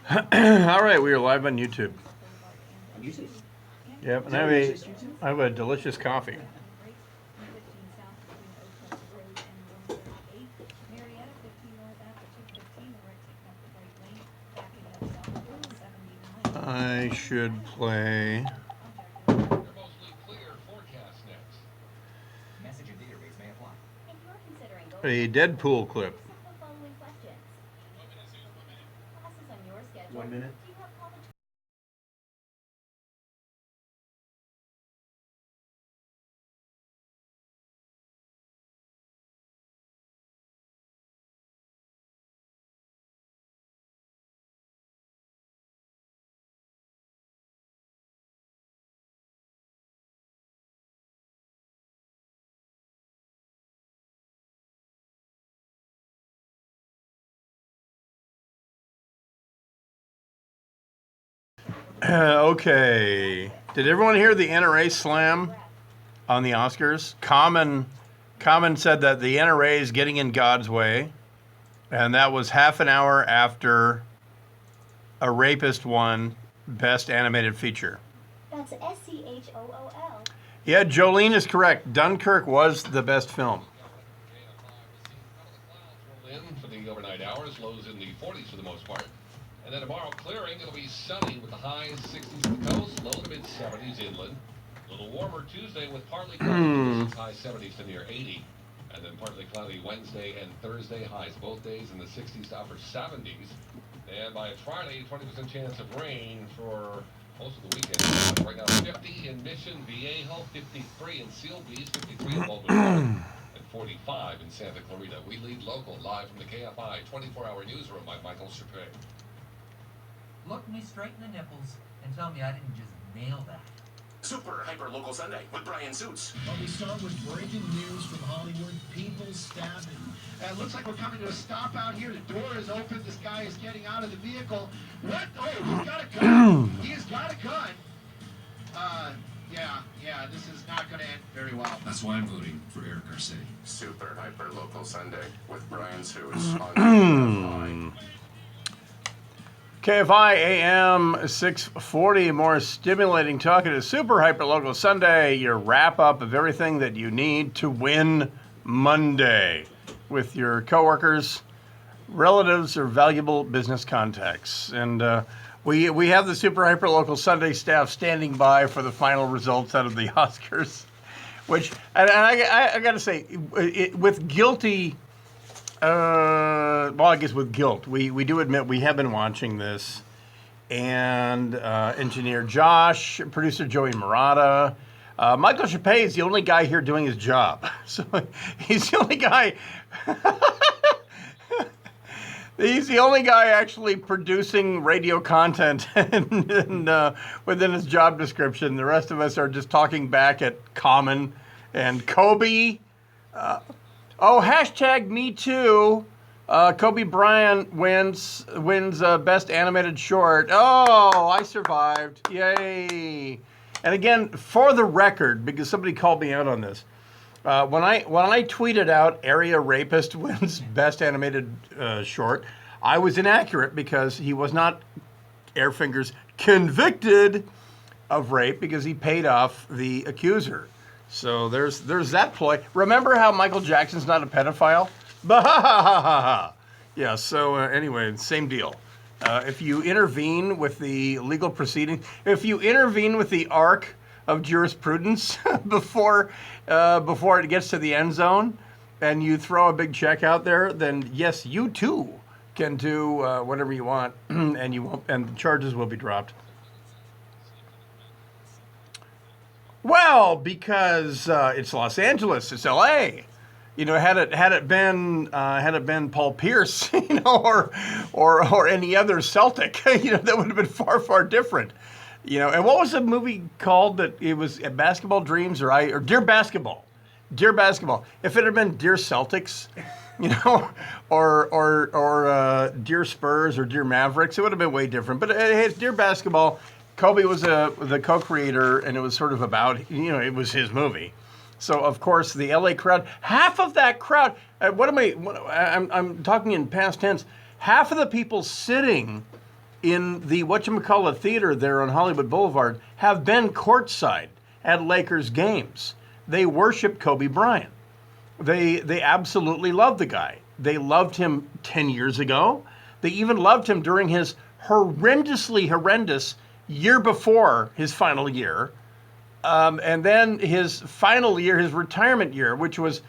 All right, we are live on YouTube. On YouTube? Yep, and I have a delicious coffee. I should play a Deadpool clip. 1 minute. Okay. Did everyone hear the NRA slam on the Oscars? Common said that the NRA is getting in God's way, and that was half an hour after A Rapist won Best Animated Feature. That's SCHOOL. Yeah, Jolene is correct. Dunkirk was the best film. For the overnight hours, lows in the 40s for the most part. And then tomorrow, clearing. It'll be sunny with the highs 60s at the coast, low to mid 70s inland. A little warmer Tuesday with partly cloudy, high 70s to near 80. And then partly cloudy Wednesday and Thursday, highs both days in the 60s to upper 70s. And by Friday, 20% chance of rain for most of the weekend. Right now, 50 in Mission Viejo, 53 in Seal Beach, 53 in Boulder, and 45 in Santa Clarita. We lead local live from the KFI 24-hour newsroom by Michael Chappé. Look me straight in the nipples and tell me I didn't just nail that. Super Hyper Local Sunday with Brian Suits. Well, we start with breaking news from Hollywood. People stabbing. It looks like we're coming to a stop out here. The door is open. This guy is getting out of the vehicle. What? Oh, he's got a gun. He's got a gun. Yeah, this is not going to end very well. That's why I'm voting for Eric Garcetti. Super Hyper Local Sunday with Brian Suits on KFI. KFI AM 640, more stimulating talk. It is Super Hyper Local Sunday, your wrap-up of everything that you need to win Monday with your coworkers, relatives, or valuable business contacts. And we have the Super Hyper Local Sunday staff standing by for the final results out of the Oscars, which, and I got to say, with guilty... well, I guess with guilt, we do admit we have been watching this, and engineer Josh, producer Joey Murata, Michael Chappé is the only guy here doing his job. So he's the only guy. He's the only guy actually producing radio content and within his job description. The rest of us are just talking back at Common and Kobe. Oh, hashtag me too. Kobe Bryant wins best animated short. Oh, I survived. Yay. And again, for the record, because somebody called me out on this, when I tweeted out Area Rapist wins best animated short, I was inaccurate because he was not, air fingers, convicted of rape because he paid off the accuser. So there's that ploy. Remember how Michael Jackson's not a pedophile? Yeah, so anyway, same deal. If you intervene with the legal proceeding, if you intervene with the arc of jurisprudence before it gets to the end zone, and you throw a big check out there, then yes, you too can do whatever you want, and you won't, and the charges will be dropped. Well, because it's Los Angeles, it's L.A. You know, had it been Paul Pierce, you know, or any other Celtic, you know, that would have been far different. You know, and what was the movie called that it was Basketball Dreams or Dear Basketball? Dear Basketball. If it had been Dear Celtics, you know, or Dear Spurs or Dear Mavericks, it would have been way different. But hey, it's Dear Basketball. Kobe was the co-creator, and it was sort of about, you know, it was his movie. So, of course, the LA crowd, half of that crowd, I'm talking in past tense, half of the people sitting in the whatchamacallit theater there on Hollywood Boulevard have been courtside at Lakers games. They worship Kobe Bryant. They absolutely love the guy. They loved him 10 years ago. They even loved him during his horrendously horrendous year before his final year. And then his final year, his retirement year, which was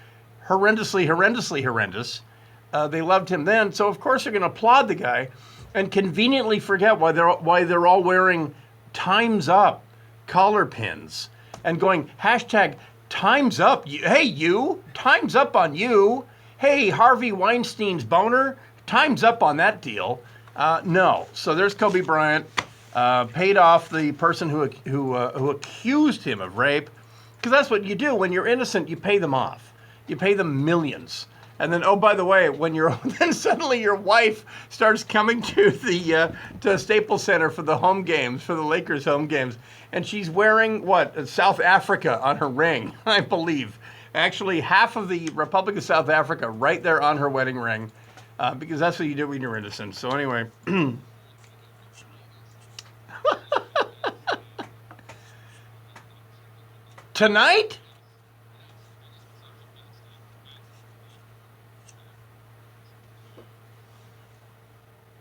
horrendously horrendous. They loved him then. So, of course, they're going to applaud the guy and conveniently forget why they're all wearing Time's Up collar pins and going hashtag Time's Up. Hey, you, Time's Up on you. Hey, Harvey Weinstein's boner, Time's up on that deal. No. So there's Kobe Bryant. Paid off the person who accused him of rape, because that's what you do when you're innocent. You pay them off. You pay them millions, and then, oh, by the way, when you're then suddenly your wife starts coming to the to Staples Center for the home games, for the Lakers home games, and she's wearing what, South Africa on her ring, I believe. Actually, half of the Republic of South Africa right there on her wedding ring, because that's what you do when you're innocent. So anyway. Tonight?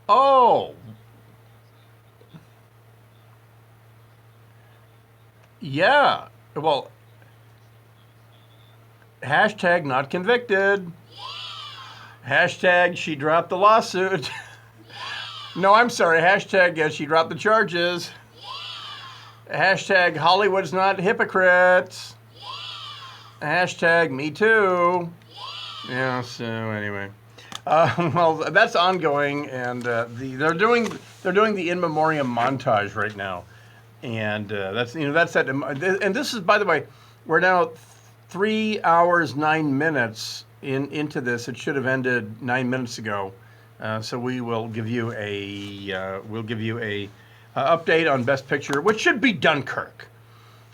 Oh. Yeah. Well, hashtag not convicted. Hashtag she dropped the lawsuit. No, I'm sorry. Hashtag she dropped the charges. Hashtag Hollywood's not hypocrites. Hashtag me too. Yeah, so anyway. Well, that's ongoing, and they're doing the in memoriam montage right now. And that's that. And this is, by the way, we're now 3 hours 9 minutes into this. It should have ended 9 minutes ago. So we will give you a update on Best Picture, which should be Dunkirk.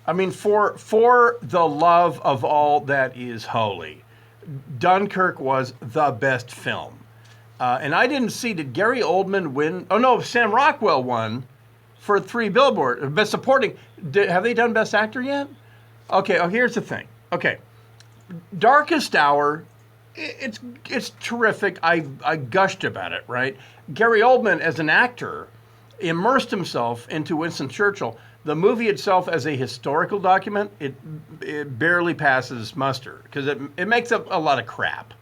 I mean, for the love of all that is holy, Dunkirk was the best film. And I didn't see, did Gary Oldman win? Oh no, Sam Rockwell won for 3 Billboard. Best Supporting. Have they done Best Actor yet? Okay. Oh, here's the thing. Okay, Darkest Hour. It's terrific. I gushed about it. Right, Gary Oldman as an actor immersed himself into Winston Churchill. The movie itself, as a historical document, it barely passes muster because it makes up a lot of crap.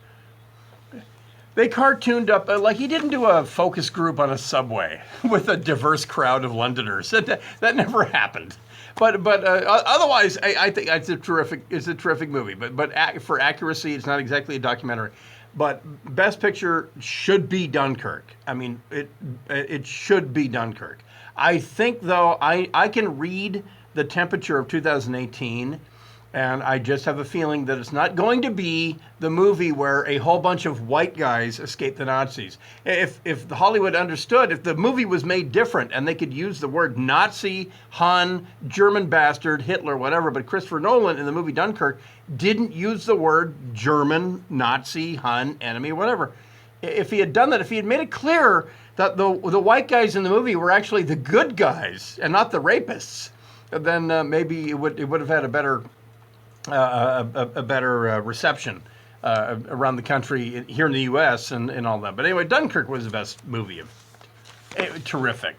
They cartooned up, like he didn't do a focus group on a subway with a diverse crowd of Londoners. That never happened. But otherwise, I think it's a terrific movie. But for accuracy, it's not exactly a documentary. But Best Picture should be Dunkirk. I mean, it should be Dunkirk. I think, though, I can read the temperature of 2018, and I just have a feeling that it's not going to be the movie where a whole bunch of white guys escape the Nazis. If Hollywood understood, if the movie was made different and they could use the word Nazi, Hun, German bastard, Hitler, whatever, but Christopher Nolan in the movie Dunkirk didn't use the word German, Nazi, Hun, enemy, whatever. If he had done that, if he had made it clear that the white guys in the movie were actually the good guys and not the rapists, then maybe it would have had a better reception around the country here in the U.S. and all that. But anyway, Dunkirk was the best movie terrific.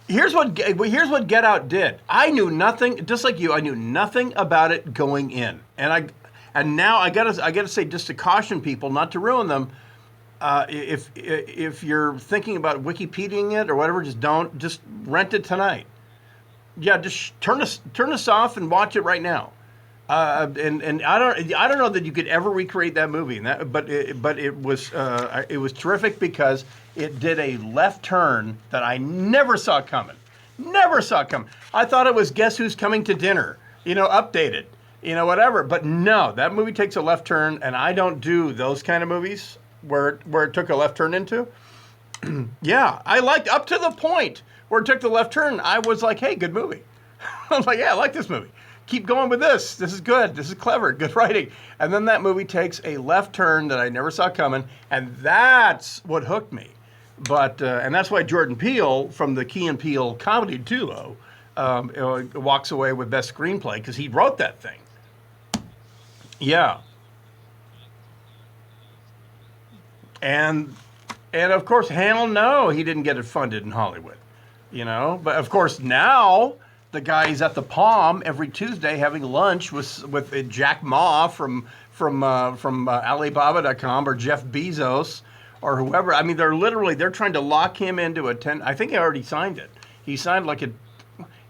Here's what Get Out did. I knew nothing, just like you. I knew nothing about it going in, and now I gotta say, just to caution people, not to ruin them. If you're thinking about Wikipediaing it or whatever, just rent it tonight. Yeah, just turn us off and watch it right now. And I don't know that you could ever recreate that movie. But it was terrific because it did a left turn that I never saw coming. Never saw it coming. I thought it was Guess Who's Coming to Dinner, updated, whatever. But no, that movie takes a left turn, and I don't do those kind of movies where it took a left turn into. Yeah, I liked up to the point where it took the left turn. I was like, hey, good movie. I was like, yeah, I like this movie. keep going with this. This is good. This is clever. Good writing. And then that movie takes a left turn that I never saw coming, and that's what hooked me. But and that's why Jordan Peele from the Key and Peele comedy duo walks away with best screenplay because he wrote that thing. Yeah. And of course, hell no, he didn't get it funded in Hollywood, you know. But of course, now the guy's at the Palm every Tuesday having lunch with Jack Ma from Alibaba.com or Jeff Bezos or whoever. I mean, they're trying to lock him into a 10. I think he already signed it. He signed like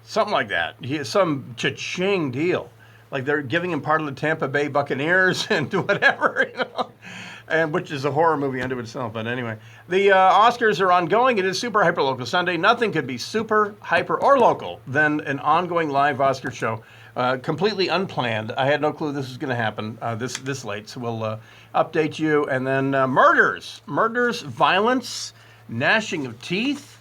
something like that. He has some cha-ching deal. Like they're giving him part of the Tampa Bay Buccaneers and whatever, you know. And which is a horror movie unto itself. But anyway, the Oscars are ongoing. It is Super Hyper Local Sunday. Nothing could be super, hyper, or local than an ongoing live Oscar show. Completely unplanned. I had no clue this was going to happen this late. So we'll update you. And then murders, violence, gnashing of teeth,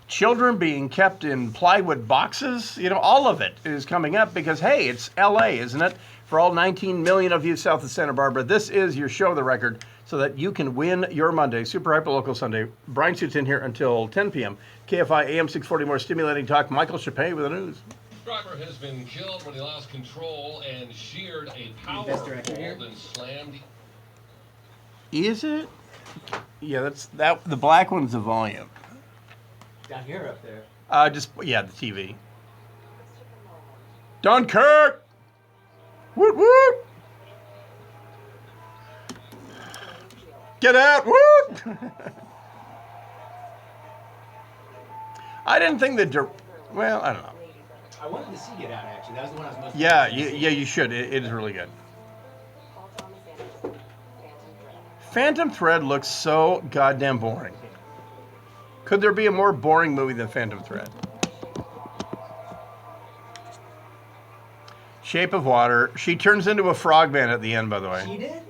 children being kept in plywood boxes. You know, all of it is coming up because, hey, it's L.A., isn't it? For all 19 million of you south of Santa Barbara, this is your show, The Record, so that you can win your Monday, Super Hyper Local Sunday. Brian Suits in here until 10 p.m. KFI AM 640, more stimulating talk. Michael Chappé with the news. Driver has been killed when he lost control and sheared a power pole and slammed. Is it? Yeah, that. The black one's the volume. Down here, up there. The TV. Dunkirk. Woot woot! Get out! Woot! I didn't think well, I don't know. I wanted to see Get Out, actually. That was the one I was most You should. It is really good. Phantom Thread looks so goddamn boring. Could there be a more boring movie than Phantom Thread? Shape of Water. She turns into a frogman at the end, by the way. She did?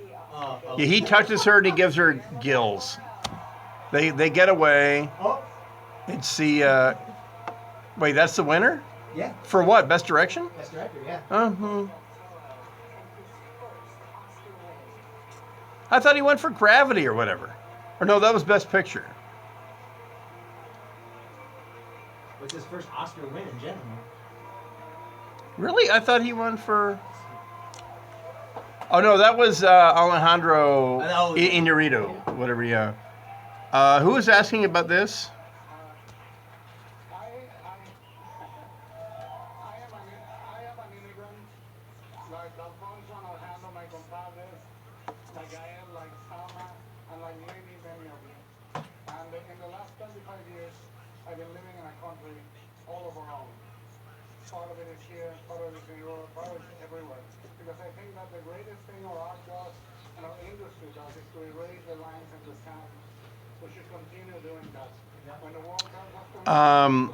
Yeah, he touches her and he gives her gills. They get away. Oh. It's the... wait, that's the winner? Yeah. For what? Best Direction? Best Director, yeah. Uh-huh. I thought he went for Gravity or whatever. Or no, that was Best Picture. What's his first Oscar win in general? Really? I thought he won for... Oh, no, that was Alejandro Iñárritu, whatever, yeah. Who was asking about this? I am an immigrant, like Alfonso and Alejandro, my compadres, like I am, like Sama, and like many of you. And in the last 25 years, I've been living in a country all of our own. Part of it is here, part of it is in Europe, part of it is everywhere. Because I think that the greatest thing our art does and our industry does is to erase the lines in the sand. We should continue doing that. When the world comes after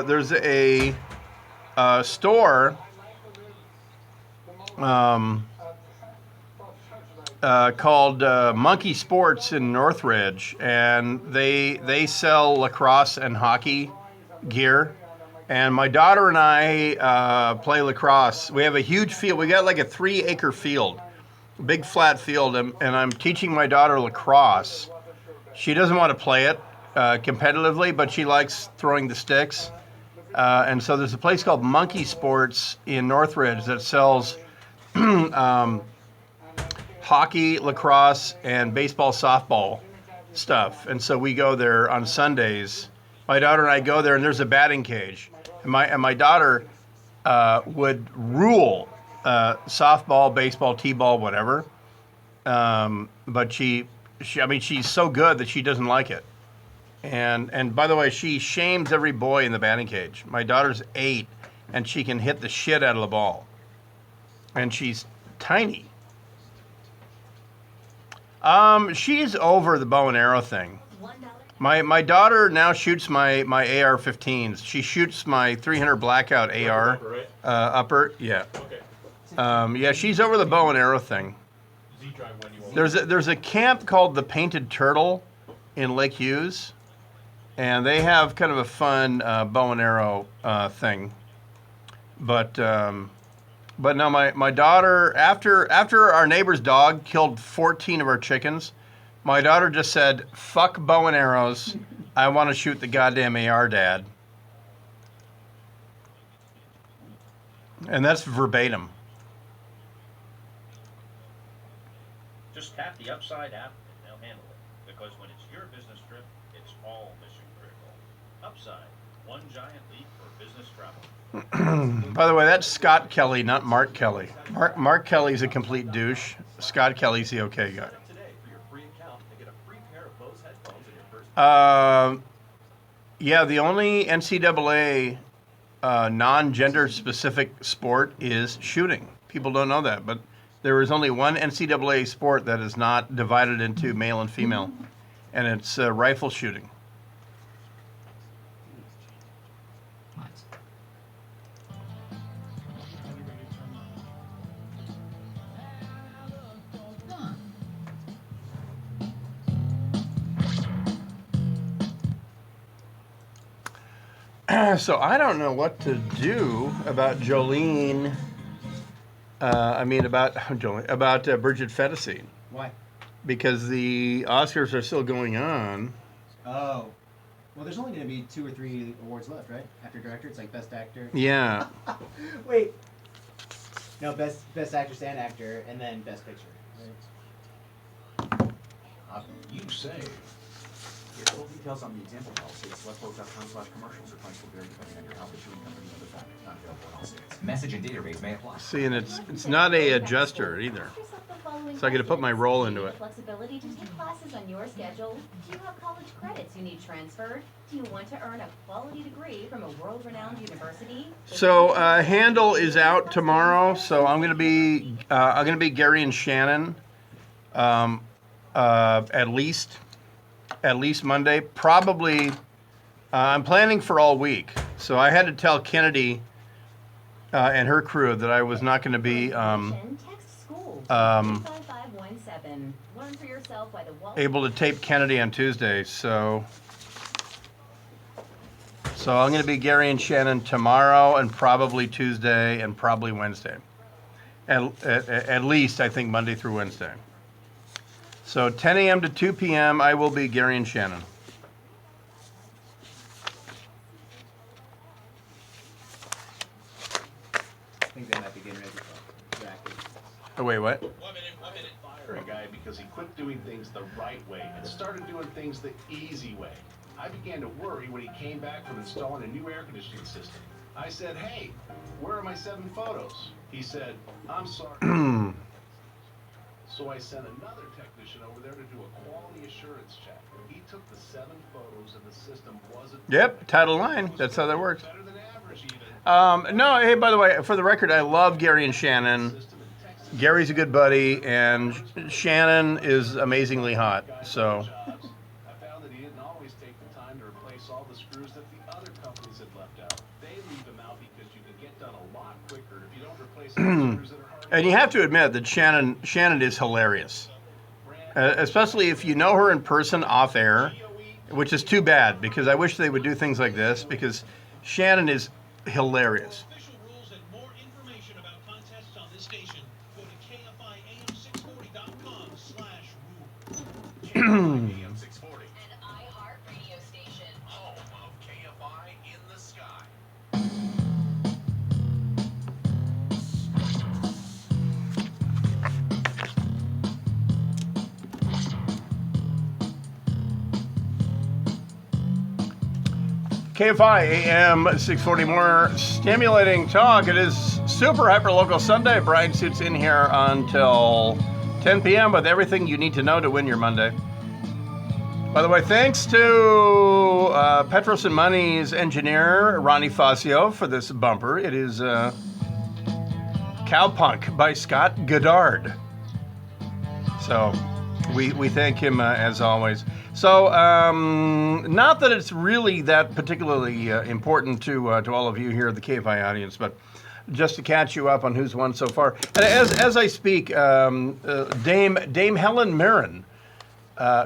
There's a store called Monkey Sports in Northridge, and they sell lacrosse and hockey gear. And my daughter and I play lacrosse. We have a huge field. We got like a 3-acre field, big flat field, and I'm teaching my daughter lacrosse. She doesn't want to play it competitively, but she likes throwing the sticks. And so there's a place called Monkey Sports in Northridge that sells hockey, lacrosse, and baseball, softball stuff. And so we go there on Sundays. My daughter and I go there, and there's a batting cage. And my daughter would rule softball, baseball, t-ball, whatever. But she's so good that she doesn't like it. And by the way, she shames every boy in the batting cage. My daughter's 8, and she can hit the shit out of the ball. And she's tiny. She's over the bow and arrow thing. My daughter now shoots my AR-15s. She shoots my 300 Blackout AR upper. Yeah. Yeah, she's over the bow and arrow thing. There's a camp called the Painted Turtle in Lake Hughes, and they have kind of a fun bow and arrow thing. But no, my daughter, after our neighbor's dog killed 14 of our chickens, my daughter just said, "Fuck bow and arrows. I want to shoot the goddamn AR, Dad." And that's verbatim. Just tap the Upside app and they'll handle it. Because when it's your business trip, it's all mission critical. Upside, one giant leap for business travel. By the way, that's Scott Kelly, not Mark Kelly. Mark Kelly's a complete douche. Scott Kelly's the okay guy. Yeah, the only NCAA non-gender specific sport is shooting. People don't know that, but there is only one NCAA sport that is not divided into male and female, and it's rifle shooting. So I don't know what to do about Jolene. About Jolene, about Bridget Fettucine. Why? Because the Oscars are still going on. Oh. Well, there's only going to be 2 or 3 awards left, right? After director, it's like best actor. Yeah. Wait. No, best actress and actor, and then best picture. Right? You say. Get full details on the example policy at selectquote.com/commercials or price will vary depending on your health issuing company and other factors not available in all states. Message and data rates may apply. See, and it's not a adjuster either. So I got to put my roll into it. Flexibility to take classes on your schedule. Do you have college credits you need transferred? Do you want to earn a quality degree from a world-renowned university? So Handle is out tomorrow. So I'm gonna be Gary and Shannon at least Monday. Probably I'm planning for all week. So I had to tell Kennedy and her crew that I was not going to be able to tape Kennedy on Tuesday. So I'm going to be Gary and Shannon tomorrow and probably Tuesday and probably Wednesday. At least I think Monday through Wednesday. So 10 a.m. to 2 p.m. I will be Gary and Shannon. I think they might be getting ready for practice. Oh, wait, what? 1 minute. Fire a guy because he quit doing things the right way and started doing things the easy way. I began to worry when he came back from installing a new air conditioning system. I said, "Hey, where are my 7 photos?" He said, "I'm sorry." So I sent another technician over there to do a quality assurance check. He took the 7 photos and the system wasn't... Yep, title line. That's how that works. Better than average even. No, hey, by the way, for the record, I love Gary and Shannon. Gary's a good buddy, and Shannon is amazingly hot. So I found that he didn't always take the time to replace all the screws that the other companies had left out. They leave them out because you can get done a lot quicker if you don't replace all the screws that are hard. and you have to admit that Shannon is hilarious. Especially if you know her in person off air, which is too bad because I wish they would do things like this because Shannon is hilarious. Official rules and more information about contests on this station, go to KFIAM640.com/rules. AM 640. An iHeart radio station. Home of KFI in the sky. KFI AM 640, more stimulating talk. It is super hyper local Sunday. Brian Suits in here until 10 p.m. with everything you need to know to win your Monday. By the way, thanks to Petros and Money's engineer, Ronnie Fascio, for this bumper. It is Cowpunk by Scott Goddard. So we thank him as always. So not that it's really that particularly important to all of you here at the KFI audience, but just to catch you up on who's won so far. And as I speak, Dame Helen Mirren,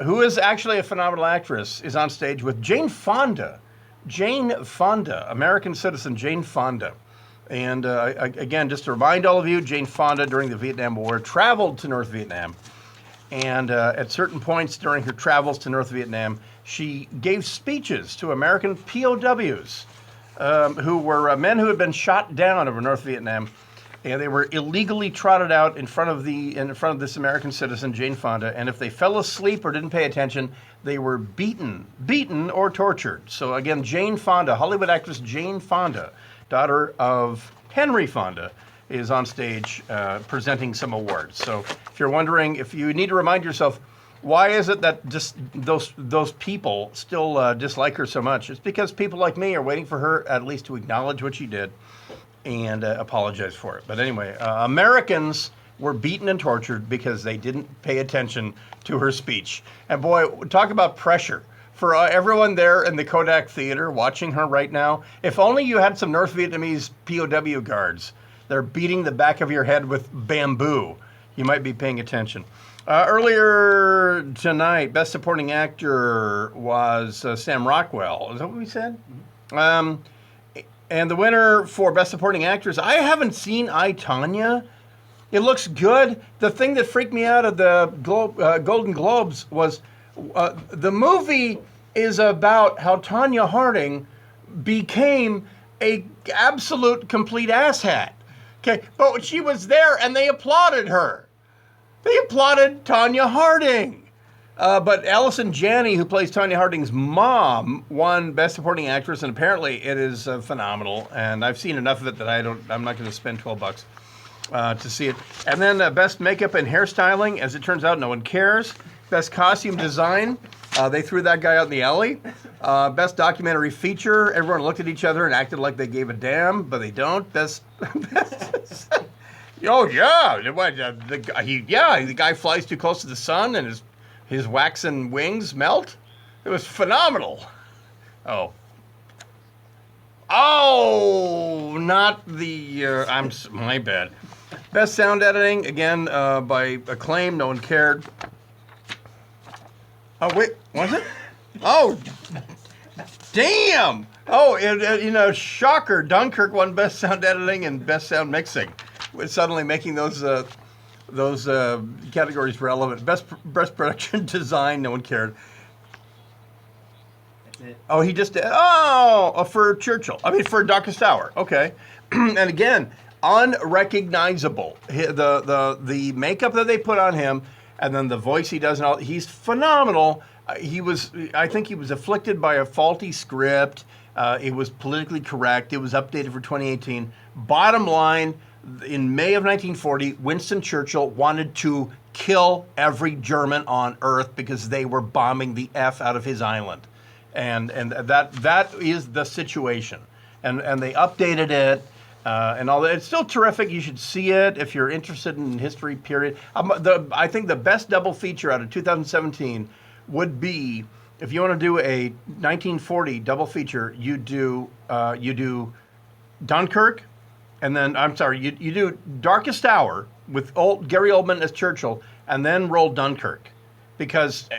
who is actually a phenomenal actress, is on stage with Jane Fonda. Jane Fonda, American citizen Jane Fonda. And again, just to remind all of you, Jane Fonda, during the Vietnam War, traveled to North Vietnam. And at certain points during her travels to North Vietnam, she gave speeches to American POWs who were men who had been shot down over North Vietnam. And they were illegally trotted out in front of this American citizen, Jane Fonda. And if they fell asleep or didn't pay attention, they were beaten or tortured. So again, Jane Fonda, Hollywood actress Jane Fonda, daughter of Henry Fonda, is on stage presenting some awards. So if you're wondering, if you need to remind yourself, why is it that just those people still dislike her so much? It's because people like me are waiting for her at least to acknowledge what she did and apologize for it. But anyway, Americans were beaten and tortured because they didn't pay attention to her speech. And boy, talk about pressure. For everyone there in the Kodak Theater watching her right now, if only you had some North Vietnamese POW guards. They're beating the back of your head with bamboo. You might be paying attention. Earlier tonight, Best Supporting Actor was Sam Rockwell. Is that what we said? Mm-hmm. And the winner for Best Supporting Actress, I haven't seen I, Tonya. It looks good. The thing that freaked me out of the Golden Globes was the movie is about how Tonya Harding became a absolute complete asshat. Okay, but she was there and they applauded her. They applauded Tonya Harding. But Allison Janney, who plays Tonya Harding's mom, won Best Supporting Actress, and apparently it is phenomenal. And I've seen enough of it that I'm not going to spend $12 to see it. And then Best Makeup and Hairstyling, as it turns out, no one cares. Best Costume Design, they threw that guy out in the alley. Best Documentary Feature, everyone looked at each other and acted like they gave a damn, but they don't. Oh yeah, the guy flies too close to the sun and his waxen wings melt. It was phenomenal. Oh, not the. My bad. Best Sound Editing, again by Acclaim. No one cared. Oh wait, was it? Oh, damn! Oh, shocker! Dunkirk won Best Sound Editing and Best Sound Mixing. We're suddenly making those categories relevant. Best Production Design, no one cared. That's it. Oh, he just did. Oh, for Churchill. I mean, for Darkest Hour. Okay. And again, unrecognizable. The makeup that they put on him, and then the voice he does, and all. He's phenomenal. I think he was afflicted by a faulty script. It was politically correct. It was updated for 2018. Bottom line, in May of 1940, Winston Churchill wanted to kill every German on Earth because they were bombing the F out of his island. And that is the situation. And they updated it and all that. It's still terrific. You should see it if you're interested in history, period. I think the best double feature out of 2017 would be, if you want to do a 1940 double feature, you do Dunkirk, and then, you do Darkest Hour with Gary Oldman as Churchill, and then roll Dunkirk. Because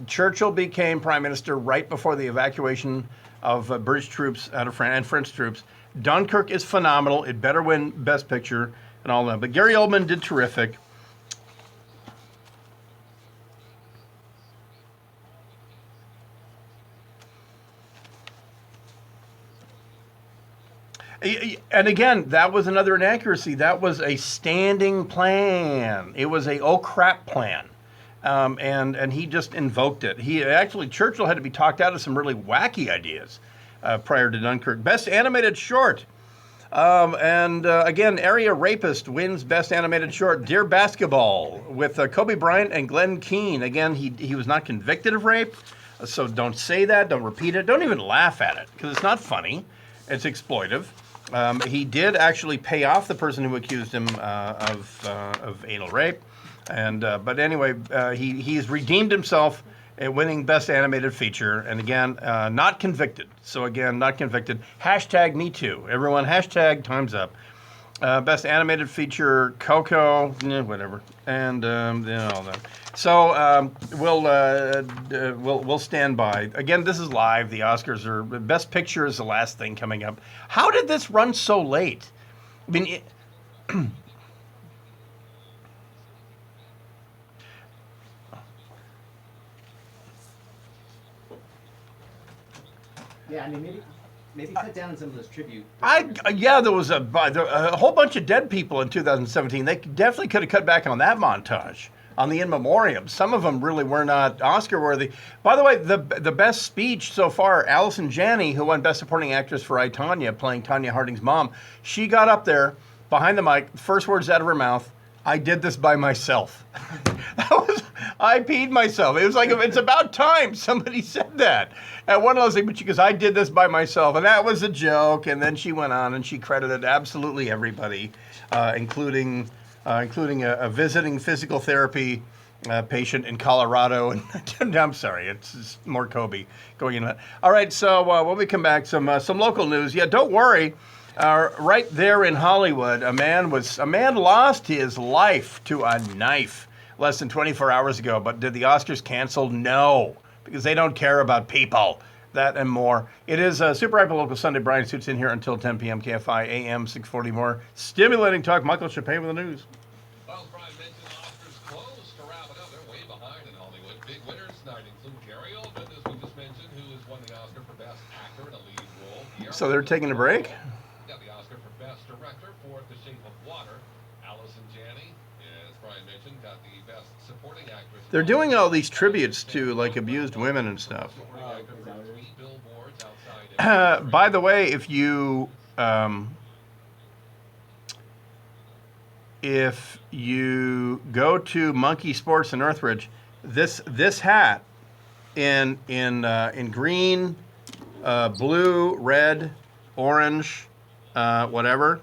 Churchill became prime minister right before the evacuation of British troops out of France and French troops. Dunkirk is phenomenal. It better win Best Picture and all that. But Gary Oldman did terrific. And again, that was another inaccuracy. That was a standing plan. It was a oh crap plan. And he just invoked it. Churchill had to be talked out of some really wacky ideas prior to Dunkirk. Best Animated Short. Again, Area Rapist wins Best Animated Short. Dear Basketball with Kobe Bryant and Glenn Keane. Again, he was not convicted of rape, so don't say that. Don't repeat it. Don't even laugh at it, because it's not funny. It's exploitive. He did actually pay off the person who accused him of anal rape. But anyway, he's redeemed himself in winning Best Animated Feature. And again, not convicted. So again, not convicted. Hashtag Me Too. Everyone, hashtag time's up. Best animated feature, Coco, whatever, and all that. So we'll stand by. Again, this is live. The Oscars are Best Picture is the last thing coming up. How did this run so late? I mean. Yeah, I mean, maybe cut down on some of those tribute. Yeah, there was a whole bunch of dead people in 2017. They definitely could have cut back on that montage, on the in memoriam. Some of them really were not Oscar worthy. By the way, the best speech so far, Allison Janney, who won Best Supporting Actress for I, Tonya, playing Tonya Harding's mom, she got up there behind the mic. The first words out of her mouth, "I did this by myself." I peed myself. It was like, it's about time somebody said that. And one of those things, but she goes, "I did this by myself." And that was a joke. And then she went on and she credited absolutely everybody, including a visiting physical therapy patient in Colorado. And I'm sorry, it's more Kobe going in that. All right, so when we come back, some local news. Yeah, don't worry. Right there in Hollywood, a man lost his life to a knife less than 24 hours ago. But did the Oscars cancel? No, because they don't care about people. That and more. It is Super Hyper Local Sunday. Brian Suits in here until 10 p.m. KFI AM 640 more. Stimulating talk. Michael Chapin with the news. Well, as Brian mentioned, Oscars close to wrap it up. They're way behind in Hollywood. Big winners tonight include Gary Oldman, as we just mentioned, who has won the Oscar for Best Actor in a Lead Role. So they're taking a break? Got the Oscar for Best Director for The Shape of Water. Allison Janney, as Brian mentioned, got the Best Supporting Actress. They're doing all these tributes to like abused women and stuff. By the way, if you go to Monkey Sports in Northridge, this hat in green, blue, red, orange, whatever.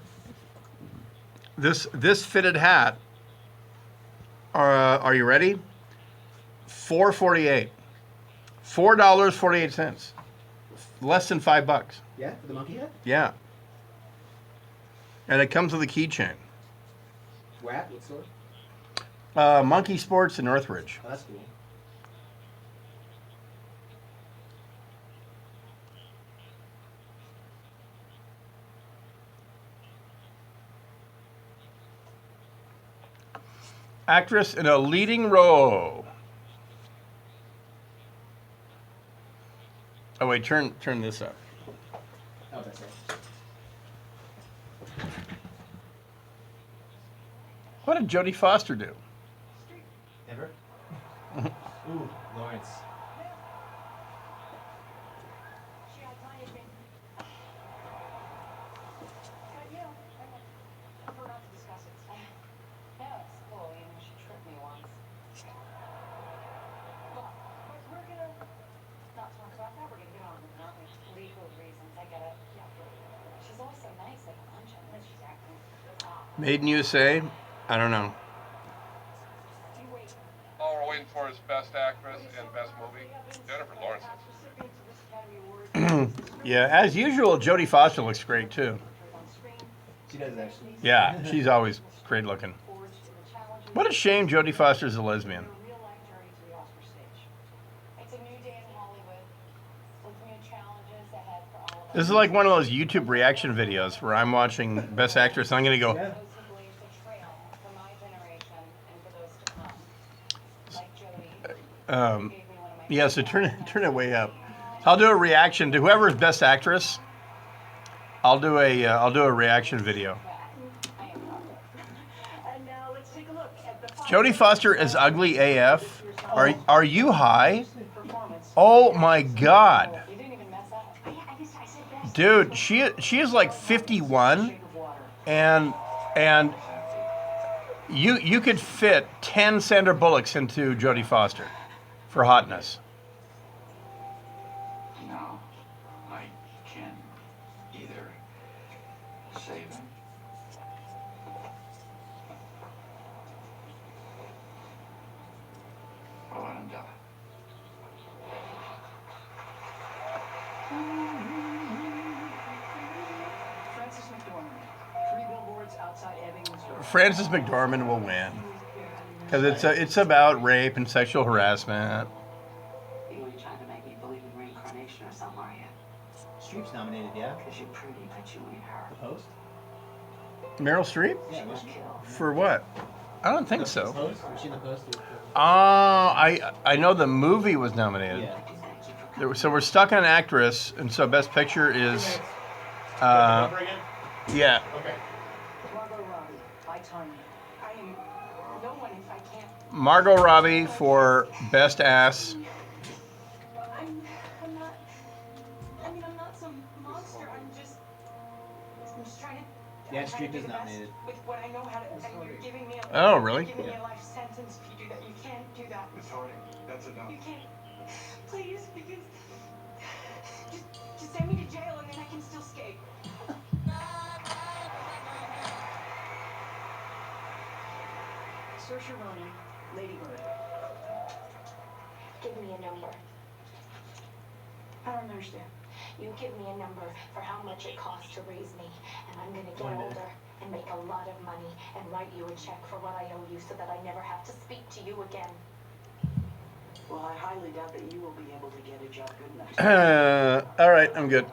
This fitted hat. Are you ready? $4.48. $4.48. Less than $5. Yeah, for the monkey hat? Yeah. And it comes with a keychain. Where at? What store? Monkey Sports in Northridge. Oh, that's cool. Actress in a leading role. Oh wait, turn this up. Oh, that's it. What did Jodie Foster do? Ever? Ooh, Lawrence. Made in USA? I don't know. All we're waiting for is Best Actress and Best Movie. Jennifer Lawrence. Yeah, as usual, Jodie Foster looks great too. She does actually. Yeah, she's always great looking. What a shame Jodie Foster's a lesbian. This is like one of those YouTube reaction videos where I'm watching Best Actress and I'm going to go, yeah, so turn it way up. I'll do a reaction to whoever's Best Actress. I'll do a reaction video. Jodie Foster is ugly AF. Are you high? Oh my God. Dude, she is like 51, and you could fit 10 Sandra Bullocks into Jodie Foster for hotness. No, I can either save him or let him die. Frances McDormand will win because it's about rape and sexual harassment. You ain't trying to make me believe in reincarnation or something, are you? Streep's nominated, yeah. Because you're pretty, but you ain't her. The Post? Meryl Streep? Yeah, Was killed. For what? I don't think The so. Post? Was she in The Post? I know the movie was nominated. Yeah. So we're stuck on an actress, and so Best Picture is, yeah. Okay. Margot Robbie, by Tanya. I am no one if I can't. Margot Robbie for Best Ass. I'm not. I mean, I'm not some monster. I'm just trying to. Yeah, I'm trying to Streep do is the best nominated. with what I know how to. And you're giving me a. Oh, really? You're giving me Yeah. a life sentence if you do that. You can't do that. Miss Harding, that's enough. You can't. Please, because. Just send me to jail and then I can still skate. Saoirse Ronan, Lady Bird. Give me a number. I don't understand. You give me a number for how much it costs to raise me, and I'm gonna get One minute. older and make a lot of money and write you a check for what I owe you so that I never have to speak to you again. Well, I highly doubt that you will be able to get a job good enough. All right, I'm good.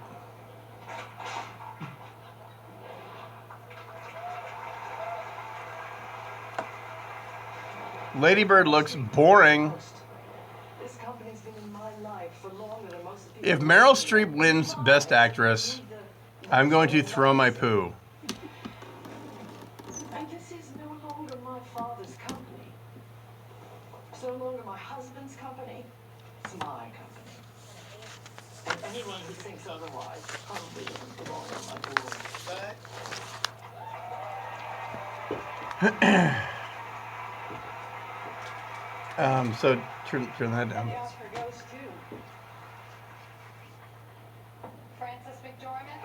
Lady Bird looks boring. This company's been in my life for longer than most of the people. If Meryl Streep wins Best Actress, I'm going to throw my poo. And this is no longer my father's company. It's no longer my husband's company. It's my company. And anyone who thinks otherwise probably doesn't belong in my world. So turn that down. The Oscar goes to Frances McDormand?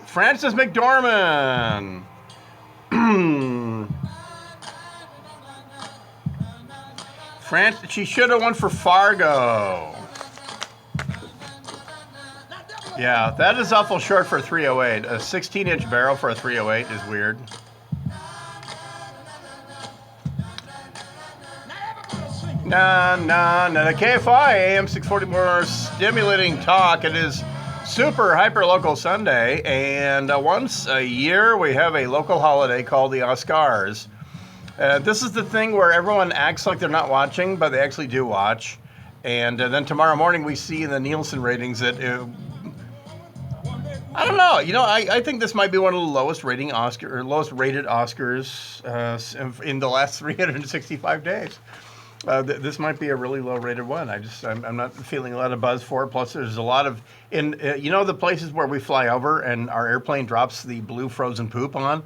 Frances McDormand. She should have won for Fargo. Yeah, that is awful short for a 308. A 16-inch barrel for a 308 is weird. Nah, the KFI AM 640 more stimulating talk. It is super hyper local Sunday, and once a year we have a local holiday called the Oscars. This is the thing where everyone acts like they're not watching, but they actually do watch. And then tomorrow morning we see in the Nielsen ratings that I don't know. You know, I think this might be one of the lowest rated Oscars in the last 365 days. This might be a really low-rated one. I'm not feeling a lot of buzz for it. Plus, there's a lot of the places where we fly over and our airplane drops the blue frozen poop on.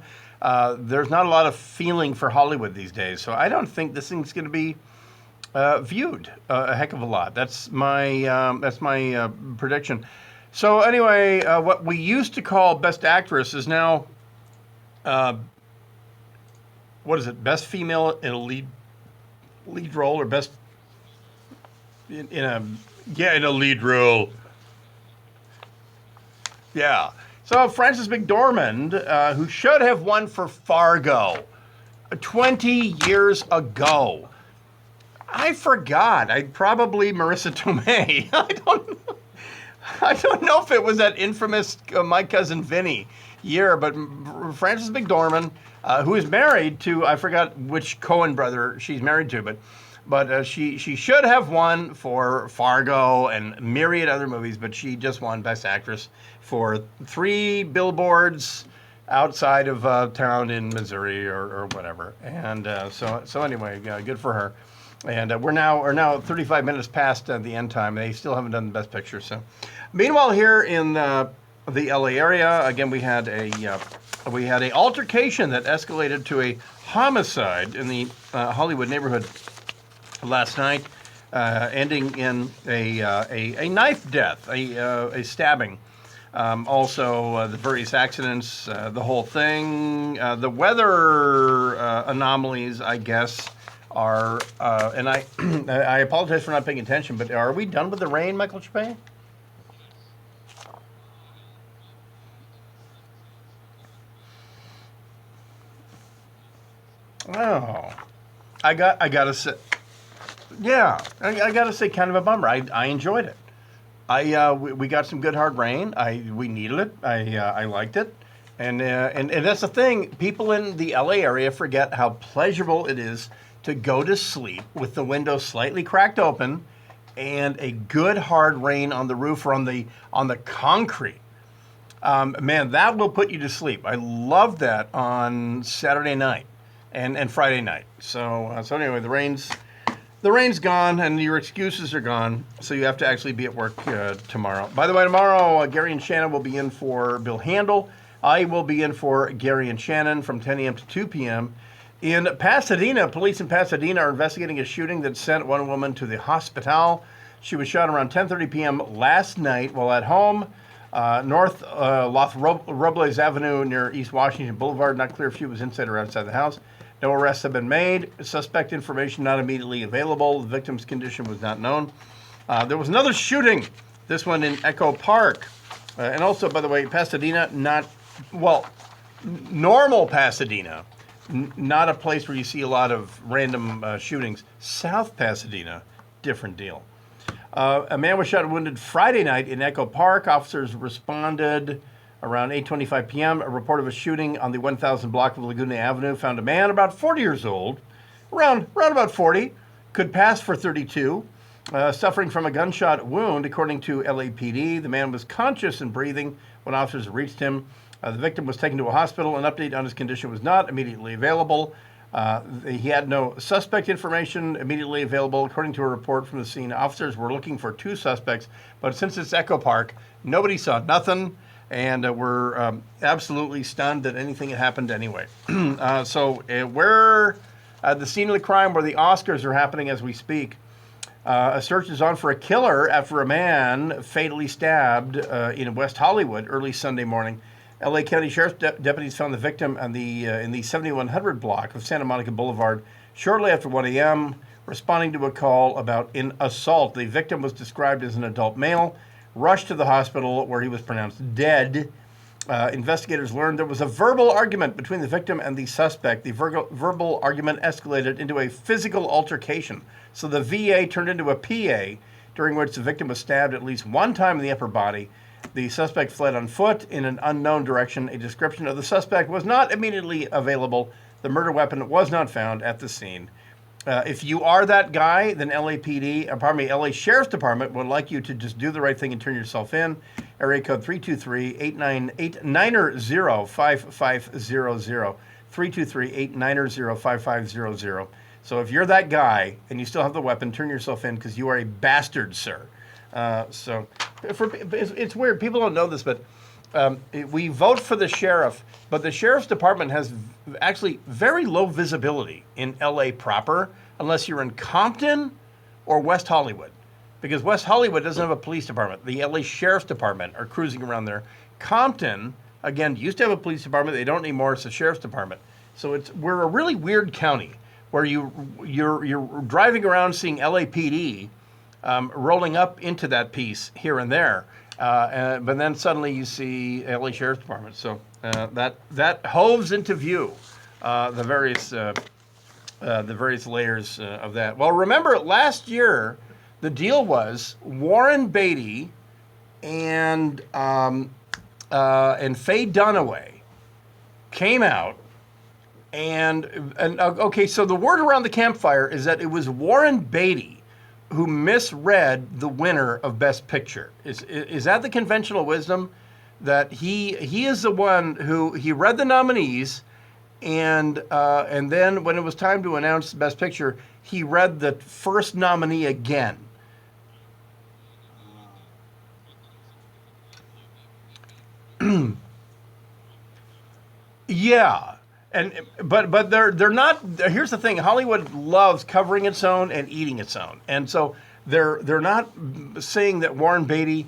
There's not a lot of feeling for Hollywood these days, so I don't think this thing's going to be viewed a heck of a lot. That's my prediction. So anyway, what we used to call Best Actress is now what is it? Best Female in a lead role, or best in a lead role. Yeah. So Frances McDormand, who should have won for Fargo 20 years ago. I forgot. Probably Marissa Tomei. I don't know if it was that infamous My Cousin Vinny year, but Frances McDormand, who is married to, I forgot which Coen brother she's married to, but she should have won for Fargo and myriad other movies, but she just won Best Actress for 3 billboards outside of town in Missouri or whatever. And so anyway, good for her. And we're now 35 minutes past the end time. They still haven't done the Best Picture. So, meanwhile, here in the LA area, again, we had a altercation that escalated to a homicide in the Hollywood neighborhood last night, ending in a knife death, a stabbing. Also, the various accidents, the whole thing, the weather anomalies, I guess, are, and I I apologize for not paying attention, but are we done with the rain, Michael Chapin? Oh, I gotta say, yeah, I gotta say, kind of a bummer. I enjoyed it. We got some good hard rain. We needed it. I liked it, and that's the thing. People in the LA area forget how pleasurable it is to go to sleep with the window slightly cracked open, and a good hard rain on the roof or on the concrete. Man, that will put you to sleep. I love that on Saturday night and Friday night. So anyway, the rain's gone and your excuses are gone. So you have to actually be at work tomorrow. By the way, tomorrow Gary and Shannon will be in for Bill Handel. I will be in for Gary and Shannon from 10 a.m. to 2 p.m. In Pasadena, police in Pasadena are investigating a shooting that sent one woman to the hospital. She was shot around 10:30 p.m. last night while at home. North Los Robles Avenue near East Washington Boulevard. Not clear if she was inside or outside the house. No arrests have been made. Suspect information not immediately available. The victim's condition was not known. There was another shooting, this one in Echo Park. And also, by the way, Pasadena, normal Pasadena, not a place where you see a lot of random shootings. South Pasadena, different deal. A man was shot and wounded Friday night in Echo Park. Officers responded around 8:25 p.m. A report of a shooting on the 1000 block of Laguna Avenue found a man about 40 years old, around about 40, could pass for 32, suffering from a gunshot wound, according to LAPD. The man was conscious and breathing when officers reached him. The victim was taken to a hospital. An update on his condition was not immediately available. He had no suspect information immediately available. According to a report from the scene, officers were looking for 2 suspects, but since it's Echo Park, nobody saw nothing, and were absolutely stunned that anything had happened anyway. We're at the scene of the crime where the Oscars are happening as we speak. A search is on for a killer after a man fatally stabbed in West Hollywood early Sunday morning. LA County Sheriff's deputies found the victim in the 7100 block of Santa Monica Boulevard shortly after 1 a.m., responding to a call about an assault. The victim was described as an adult male, rushed to the hospital where he was pronounced dead. Investigators learned there was a verbal argument between the victim and the suspect. The verbal argument escalated into a physical altercation. So the VA turned into a PA, during which the victim was stabbed at least one time in the upper body. The suspect fled on foot in an unknown direction. A description of the suspect was not immediately available. The murder weapon was not found at the scene. If you are that guy, then LA Sheriff's Department would like you to just do the right thing and turn yourself in. Area code 323-890-5500. 323-890-5500. So if you're that guy and you still have the weapon, turn yourself in because you are a bastard, sir. It's weird. People don't know this, but we vote for the sheriff, but the sheriff's department has actually very low visibility in LA proper, unless you're in Compton or West Hollywood, because West Hollywood doesn't have a police department. The LA Sheriff's Department are cruising around there. Compton, again, used to have a police department. They don't anymore. It's a sheriff's department. So we're a really weird county where you're driving around seeing LAPD rolling up into that piece here and there. But then suddenly you see LA Sheriff's Department. So that hoves into view the various layers of that. Well, remember last year the deal was Warren Beatty and Faye Dunaway came out and okay. So the word around the campfire is that it was Warren Beatty who misread the winner of Best Picture. Is that the conventional wisdom, that he is the one who he read the nominees, and then when it was time to announce Best Picture, he read the first nominee again. Yeah. But they're not. Here's the thing: Hollywood loves covering its own and eating its own, and so they're not saying that Warren Beatty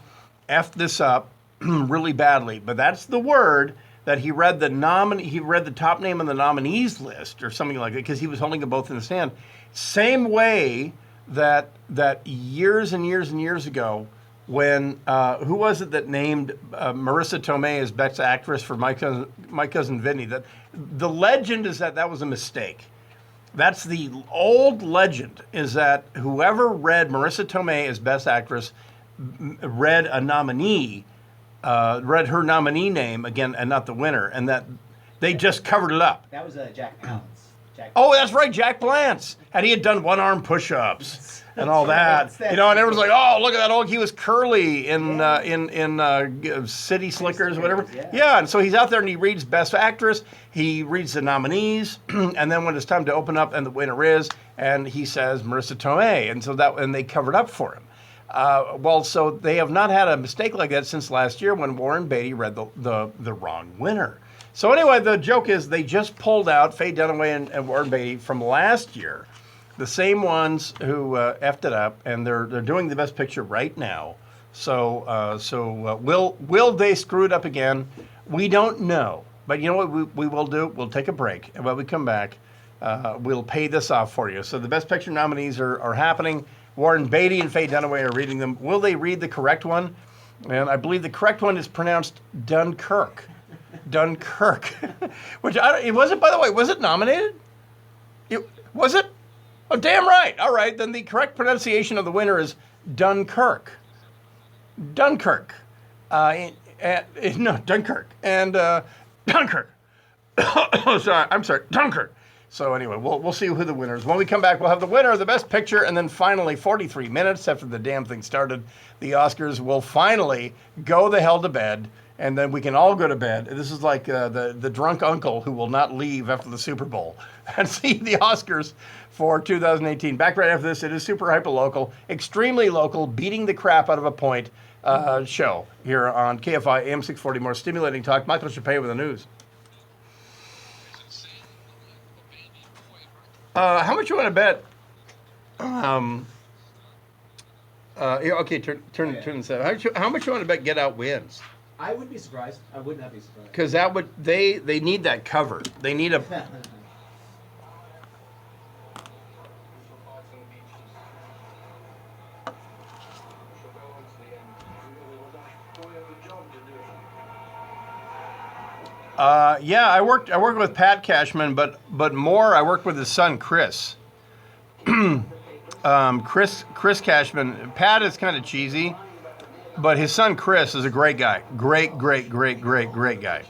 effed this up really badly. But that's the word that he read He read the top name on the nominees list or something like that because he was holding them both in his hand. Same way that years and years and years ago, when who was it that named Marissa Tomei as Best Actress for My Cousin Vinny? That the legend is that was a mistake. That's the old legend, is that whoever read Marissa Tomei as Best Actress read a nominee, read her nominee name again, and not the winner, and that they just covered it up. That was Jack Palance. Oh, that's right, Jack Palance. And he had done one-arm push-ups and all that. You know, and everyone's like, oh, look at that. Oh, he was Curly in City Slickers, whatever. Yeah, and so he's out there and he reads Best Actress. He reads the nominees. And then when it's time to open up and the winner is, and he says Marissa Tomei. And so and they covered up for him. Well, so they have not had a mistake like that since last year when Warren Beatty read the wrong winner. So anyway, the joke is they just pulled out Faye Dunaway and Warren Beatty from last year, the same ones who effed it up, and they're doing the Best Picture right now. So will they screw it up again? We don't know. But you know what we will do? We'll take a break, and when we come back, we'll pay this off for you. So the Best Picture nominees are happening. Warren Beatty and Faye Dunaway are reading them. Will they read the correct one? And I believe the correct one is pronounced Dunkirk. Dunkirk, which it wasn't, by the way, was it nominated? Was it? Oh, damn right. All right, then the correct pronunciation of the winner is Dunkirk. Dunkirk. No, Dunkirk. And Dunkirk. I'm sorry, Dunkirk. So anyway, we'll see who the winner is. When we come back, we'll have the winner of the Best Picture, and then finally, 43 minutes after the damn thing started, the Oscars will finally go the hell to bed. And then we can all go to bed. This is like the drunk uncle who will not leave after the Super Bowl and see the Oscars for 2018. Back right after this. It is super hyper local, extremely local, beating the crap out of a point show here on KFI AM 640. More stimulating talk. Michael Chappelle with the news. How much you want to bet? Okay, turn this out. How much you want to bet Get Out wins? I would be surprised. I would not be surprised. Because they need that cover. They need a. Yeah, I worked with Pat Cashman, but more I worked with his son Chris. Chris Cashman. Pat is kind of cheesy. But his son Chris is a great guy. Great guy.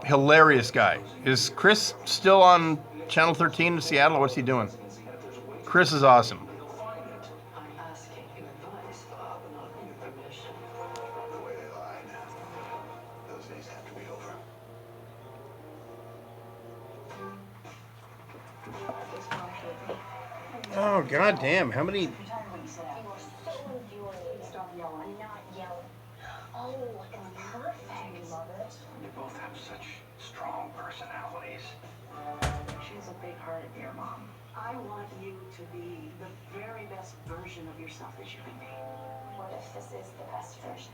Hilarious guy. Is Chris still on Channel 13 in Seattle? What's he doing? Chris is awesome. Oh, goddamn. How many... You both have such strong personalities. She's a big-hearted dear mom. I want you to be the very best version of yourself that you can be. What if this is the best version?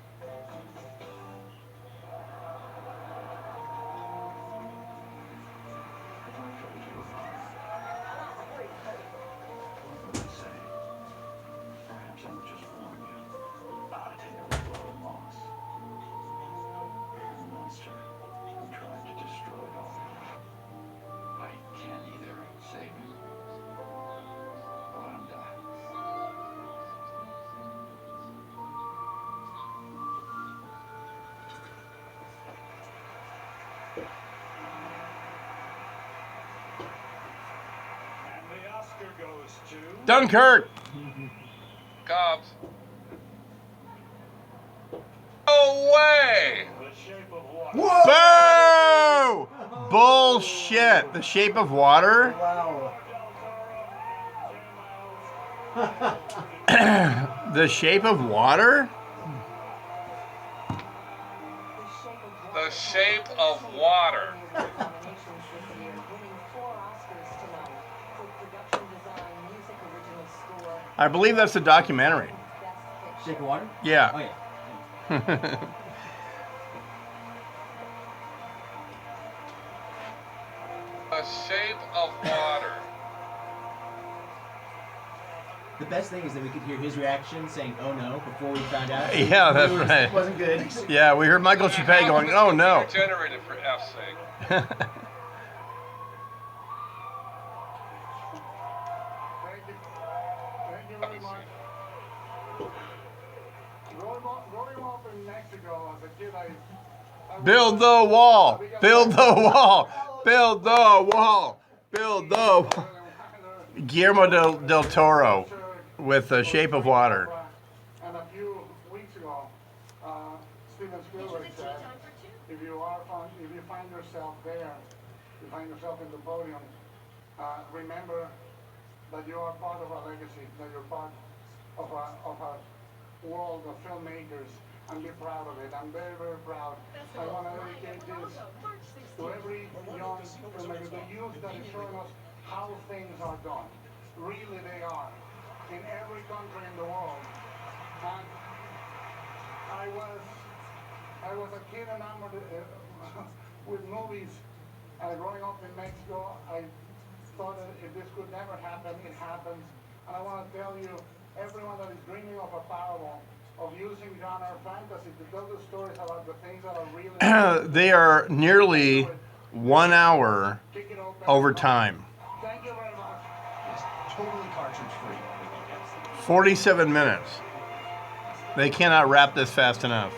Perhaps I would just warn you not to take every blow and loss. The monster who tried to destroy it all. I can't either save him or let him die. And the Oscar goes to Dunkirk. Cobbs. No way! The Shape of Water. Boo! Bullshit. The Shape of Water? Wow. The Shape of Water? The Shape of Water. I believe that's a documentary. Shape of Water? Yeah. Oh, yeah. The Shape of Water. The best thing is that we could hear his reaction saying, oh no, before we found out. Yeah, that's right. It wasn't good. Yeah, we heard Michael Chappelle going, oh no. Generated for F's sake. Growing up in Mexico as a kid, I Build the wall. Build the wall. Build the wall. Build the wall. Guillermo del Toro with The Shape of Water. And a few weeks ago, Steven Spielberg said, if you find yourself there, you find yourself in the podium, remember that you are part of a legacy, that you're part of a world of filmmakers, and be proud of it. I'm very, very proud. I want to dedicate this to every young filmmaker, the youth that is showing us how things are done. Really, they are. In every country in the world. And I was a kid enamored with movies. Growing up in Mexico, I thought that if this could never happen, it happens. And I want to tell you, everyone that is dreaming of a parable, of using genre fantasy to tell the stories about the things that are really... They are nearly 1 hour over time. Thank you very much. It's totally cartridge free. 47 minutes. They cannot wrap this fast enough.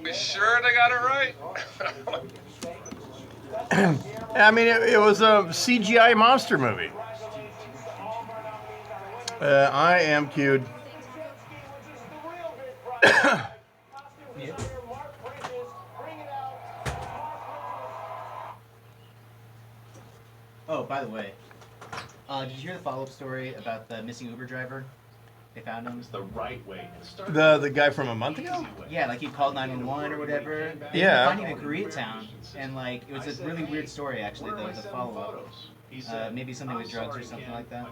Be sure they got it right. I mean, it was a CGI monster movie. I am cued. Oh, by the way, did you hear the follow-up story about the missing Uber driver? They found him. It's the right way. The guy from a month ago? Yeah, like he called 911 or whatever. Yeah. They found him in Koreatown, and like it was a really weird story actually. The follow-up. Maybe something with drugs or something like that.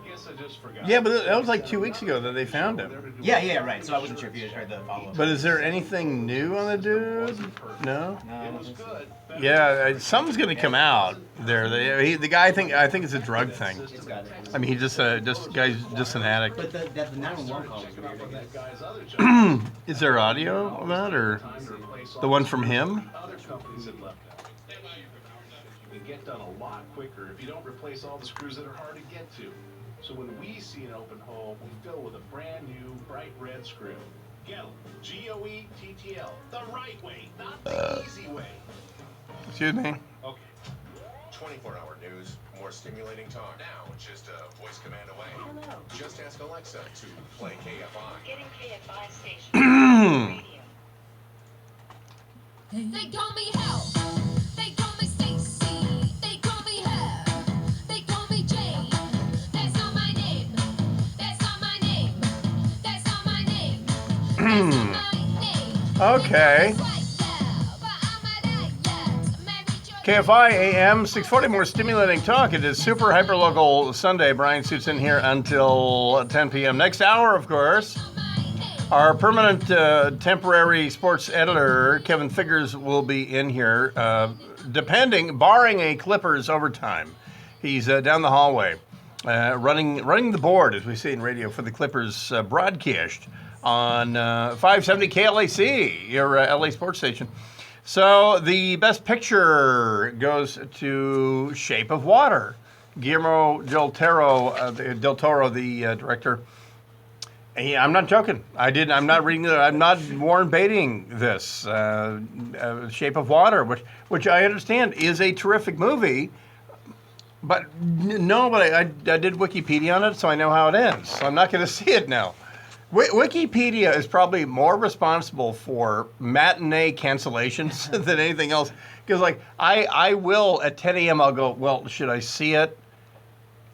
Yeah, but that was like 2 weeks ago that they found him. Yeah, right. So I wasn't sure if you had heard the follow-up. But is there anything new on the dude? No? No, I don't think so. Yeah, something's gonna come out there. The guy, I think it's a drug thing. It's got it. I mean, guy's just an addict. But the 911 call was weird, I guess. Is there audio of that, or the one from him? Other companies had left out. You can get done a lot quicker if you don't replace all the screws that are hard to get to. So when we see an open hole, we fill with a brand new bright red screw. Get them. GOETTL. The right way, not the easy way. Excuse me. Okay. 24-hour news, more stimulating talk. Now, just a voice command away. Hello. Just ask Alexa to play KFI. Getting KFI station. They call me Hell. They call me Stacy. They call me Her. They call me Jane. That's not my name. That's not my name. That's not my name. That's not my name. Okay. KFI AM 640, more stimulating talk. It is super hyper local Sunday. Brian Suits in here until 10 p.m. Next hour, of course, our permanent temporary sports editor, Kevin Figures, will be in here, barring a Clippers overtime. He's down the hallway, running the board, as we say in radio, for the Clippers broadcast on 570 KLAC, your LA sports station. So the best picture goes to Shape of Water. Guillermo del Toro, the director. I'm not joking. I'm not reading. I'm not Warren baiting this. Shape of Water, which I understand is a terrific movie. But I did Wikipedia on it, so I know how it ends. So I'm not going to see it now. Wikipedia is probably more responsible for matinee cancellations than anything else. Because, like, I will, at 10 a.m., I'll go, well, should I see it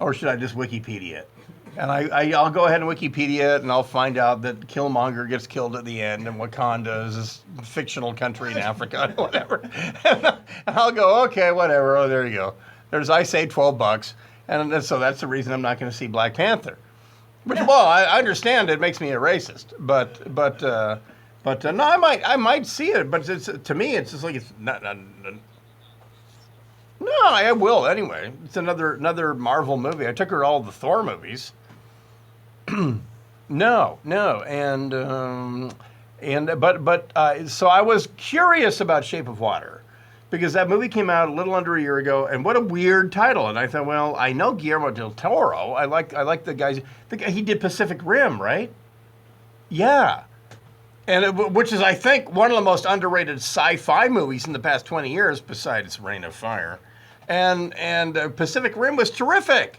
or should I just Wikipedia it? And I'll go ahead and Wikipedia it, and I'll find out that Killmonger gets killed at the end, and Wakanda is this fictional country in Africa, whatever. And I'll go, okay, whatever. Oh, there you go. I saved $12, and so that's the reason I'm not going to see Black Panther. Which, well, I understand it makes me a racist, but no, I might see it, but to me it's just like it's not. No, I will anyway. It's another Marvel movie. I took her to all the Thor movies. No, so I was curious about Shape of Water because that movie came out a little under a year ago, and what a weird title. And I thought, well, I know Guillermo del Toro. I like the guys. He did Pacific Rim, right? Yeah. Which is, I think, one of the most underrated sci-fi movies in the past 20 years, besides Reign of Fire. And Pacific Rim was terrific.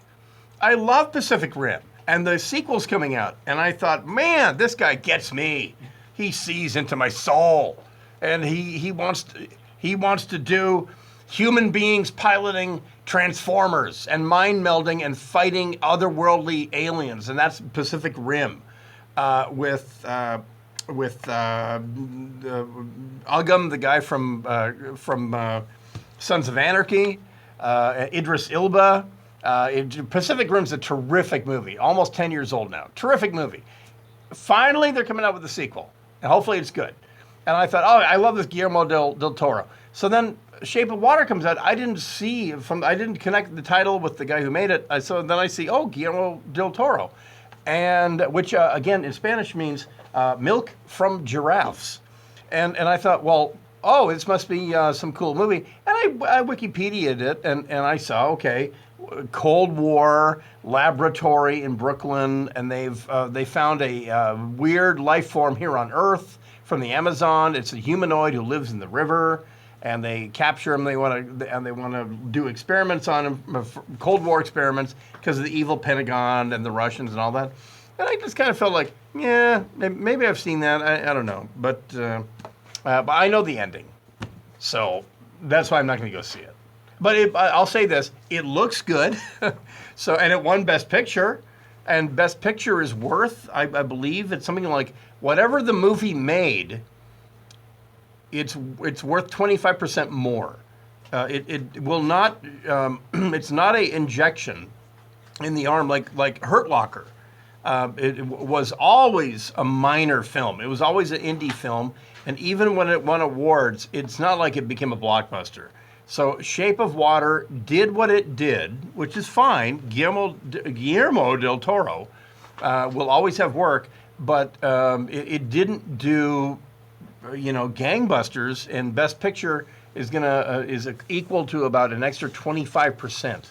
I love Pacific Rim. And the sequel's coming out. And I thought, man, this guy gets me. He sees into my soul. And he wants to do human beings piloting Transformers and mind melding and fighting otherworldly aliens. And that's Pacific Rim with Uggam, the guy from Sons of Anarchy, Idris Elba. Pacific Rim's a terrific movie, almost 10 years old now. Terrific movie. Finally, they're coming out with a sequel, and hopefully it's good. And I thought, oh, I love this Guillermo del Toro. So then Shape of Water comes out. I didn't connect the title with the guy who made it. So then I see, oh, Guillermo del Toro, and which again in Spanish means milk from giraffes. And I thought, well, oh, this must be some cool movie. And I Wikipedia'd it, and I saw, okay, Cold War laboratory in Brooklyn, and they found a weird life form here on Earth from the Amazon. It's a humanoid who lives in the river, and they capture him. They want to do experiments on him, Cold War experiments, because of the evil Pentagon and the Russians and all that. And I just kind of felt like, yeah, maybe I've seen that. I don't know, but I know the ending, so that's why I'm not going to go see it. But I'll say this: it looks good. And it won Best Picture, and Best Picture is worth, I believe, it's something like whatever the movie made. It's worth 25% more. It will not. It's not a injection in the arm like Hurt Locker. It was always a minor film. It was always an indie film, and even when it won awards, it's not like it became a blockbuster. So Shape of Water did what it did, which is fine. Guillermo del Toro will always have work, but it didn't do, gangbusters. And Best Picture is equal to about an extra 25%.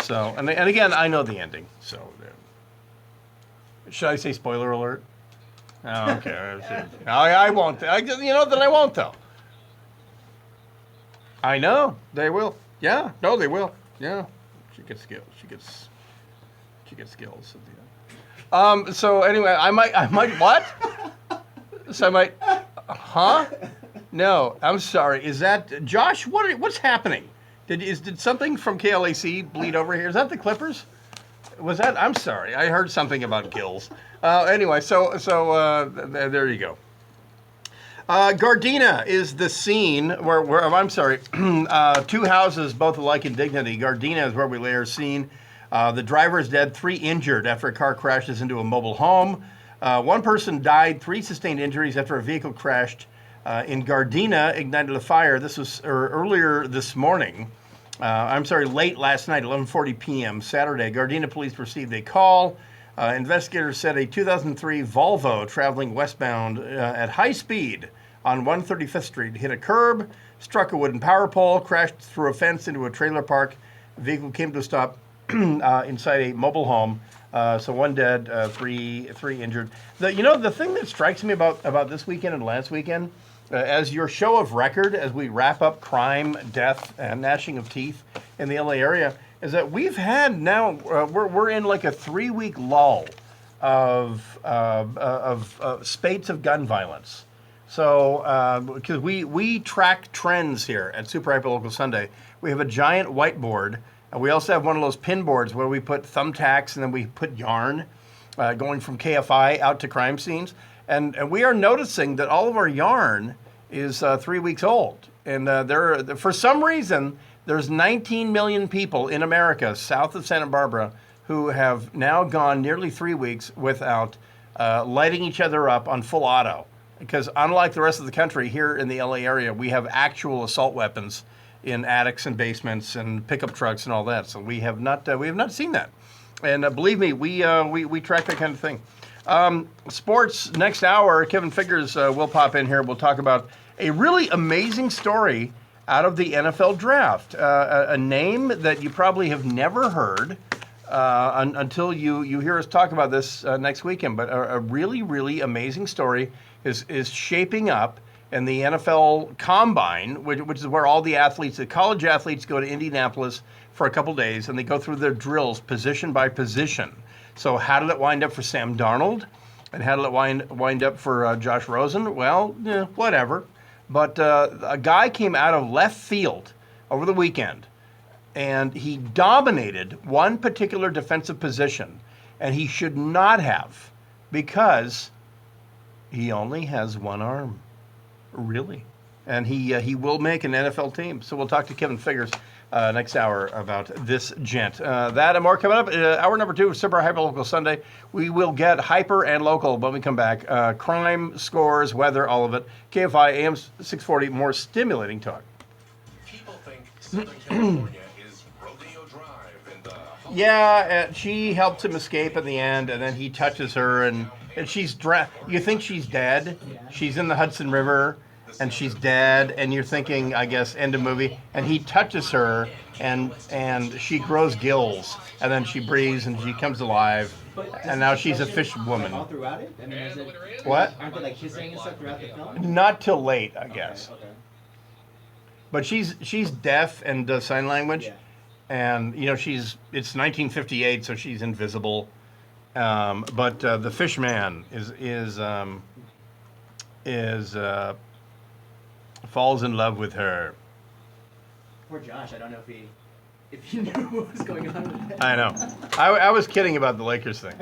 So, and again, I know the ending. So, should I say spoiler alert? Oh, okay. I won't. Then I won't though. I know they will. Yeah, no, they will. Yeah, she gets skills. She gets skills at the end. So anyway, I might what? So I might. Huh? No, I'm sorry. Is that Josh? What's happening? Did something from KLAC bleed over here? Is that the Clippers? Was that? I'm sorry. I heard something about gills. Anyway, so there you go. Gardena is the scene where I'm sorry, two houses, both alike in dignity. Gardena is where we lay our scene. The driver is dead, 3 injured after a car crashes into a mobile home. 1 person died, 3 sustained injuries after a vehicle crashed in Gardena, ignited a fire. This was earlier this morning. Late last night, 11:40 p.m. Saturday. Gardena police received a call. Investigators said a 2003 Volvo traveling westbound at high speed on 135th Street hit a curb, struck a wooden power pole, crashed through a fence into a trailer park. The vehicle came to a stop inside a mobile home. So 1 dead, 3 injured. The thing that strikes me about this weekend and last weekend, as your show of record, as we wrap up crime, death, and gnashing of teeth in the LA area, is that we've had now we're in like a 3-week lull of spates of gun violence. So because we track trends here at Super Hyperlocal Sunday, we have a giant whiteboard, and we also have one of those pin boards where we put thumbtacks and then we put yarn going from KFI out to crime scenes, and we are noticing that all of our yarn is 3 weeks old, and for some reason. There's 19 million people in America, south of Santa Barbara, who have now gone nearly 3 weeks without lighting each other up on full auto. Because unlike the rest of the country, here in the LA area, we have actual assault weapons. in attics and basements and pickup trucks and all that. So we have not seen that. And believe me, we track that kind of thing. Sports next hour. Kevin Figures will pop in here. We'll talk about a really amazing story out of the NFL draft. A name that you probably have never heard until you hear us talk about this next weekend. But a really, really amazing story is shaping up in the NFL Combine, which is where all the athletes, the college athletes, go to Indianapolis for a couple days, and they go through their drills position by position. So how did it wind up for Sam Darnold? And how did it wind up for Josh Rosen? Well, whatever. But a guy came out of left field over the weekend, and he dominated one particular defensive position, and he should not have, because he only has one arm. Really. And he will make an NFL team. So we'll talk to Kevin Figures next hour about this gent. That and more coming up. Hour number 2 of Super Hyperlocal Sunday. We will get hyper and local when we come back. Crime, scores, weather, all of it. KFI AM 640, more stimulating talk. People think Southern California is Rodeo Drive and the... Yeah, she helps him escape in the end, and then he touches her, and she's you think she's dead. She's in the Hudson River, and she's dead, and you're thinking, I guess, end of movie. And he touches her, and she grows gills, and then she breathes, and she comes alive, and now she's a fish woman. All throughout it? I mean, is it, What? aren't they like kissing and stuff throughout the film? Not till late, I guess. Okay. But she's deaf and does sign language, and it's 1958, so she's invisible. But the fish man falls in love with her. Poor Josh. I don't know if he knew what was going on with that. I know. I was kidding about the Lakers thing.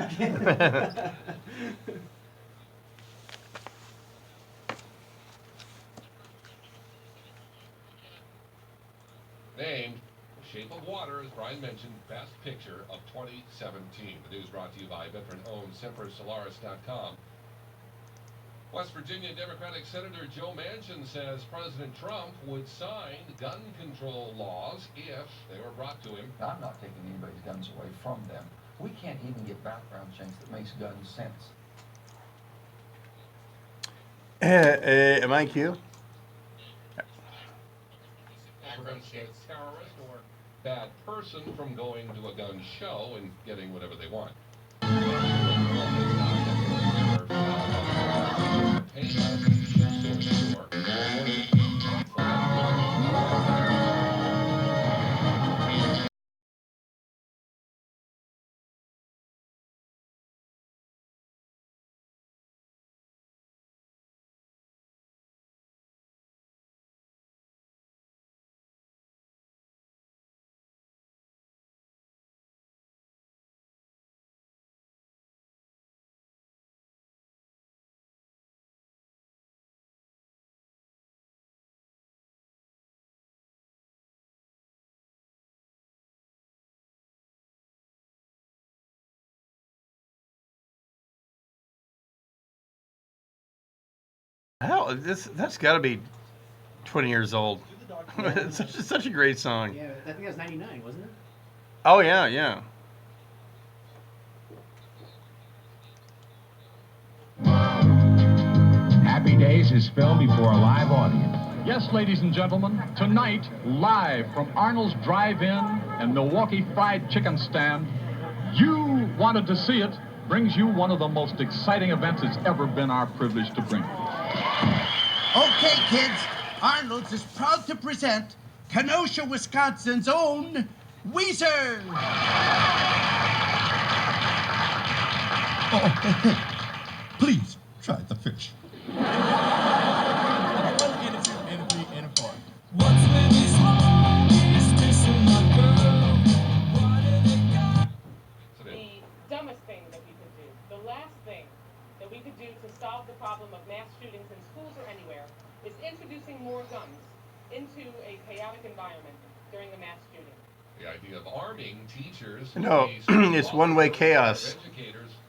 Named Shape of Water, as Brian mentioned, Best Picture of 2017. The news brought to you by veteran-owned SemperSolaris.com. West Virginia Democratic Senator Joe Manchin says President Trump would sign gun control laws if they were brought to him. I'm not taking anybody's guns away from them. We can't even get background checks that makes guns sense. Am I cue? Prevents a terrorist or bad person from going to a gun show and getting whatever they want. Hell, that's got to be 20 years old. It's such a great song. Yeah, I think that was 99, wasn't it? Oh, yeah. Happy Days is filmed before a live audience. Yes, ladies and gentlemen, tonight, live from Arnold's Drive-In and Milwaukee Fried Chicken Stand, you wanted to see it, brings you one of the most exciting events it's ever been our privilege to bring. Okay, kids, Arnold's is proud to present Kenosha, Wisconsin's own Weezer. Oh, please try the fish. The dumbest thing that we could do, the last thing that we could do to solve the problem of mass shootings in schools or anywhere, is introducing more guns into a chaotic environment during a mass shooting. The idea of arming teachers. No, it's one-way chaos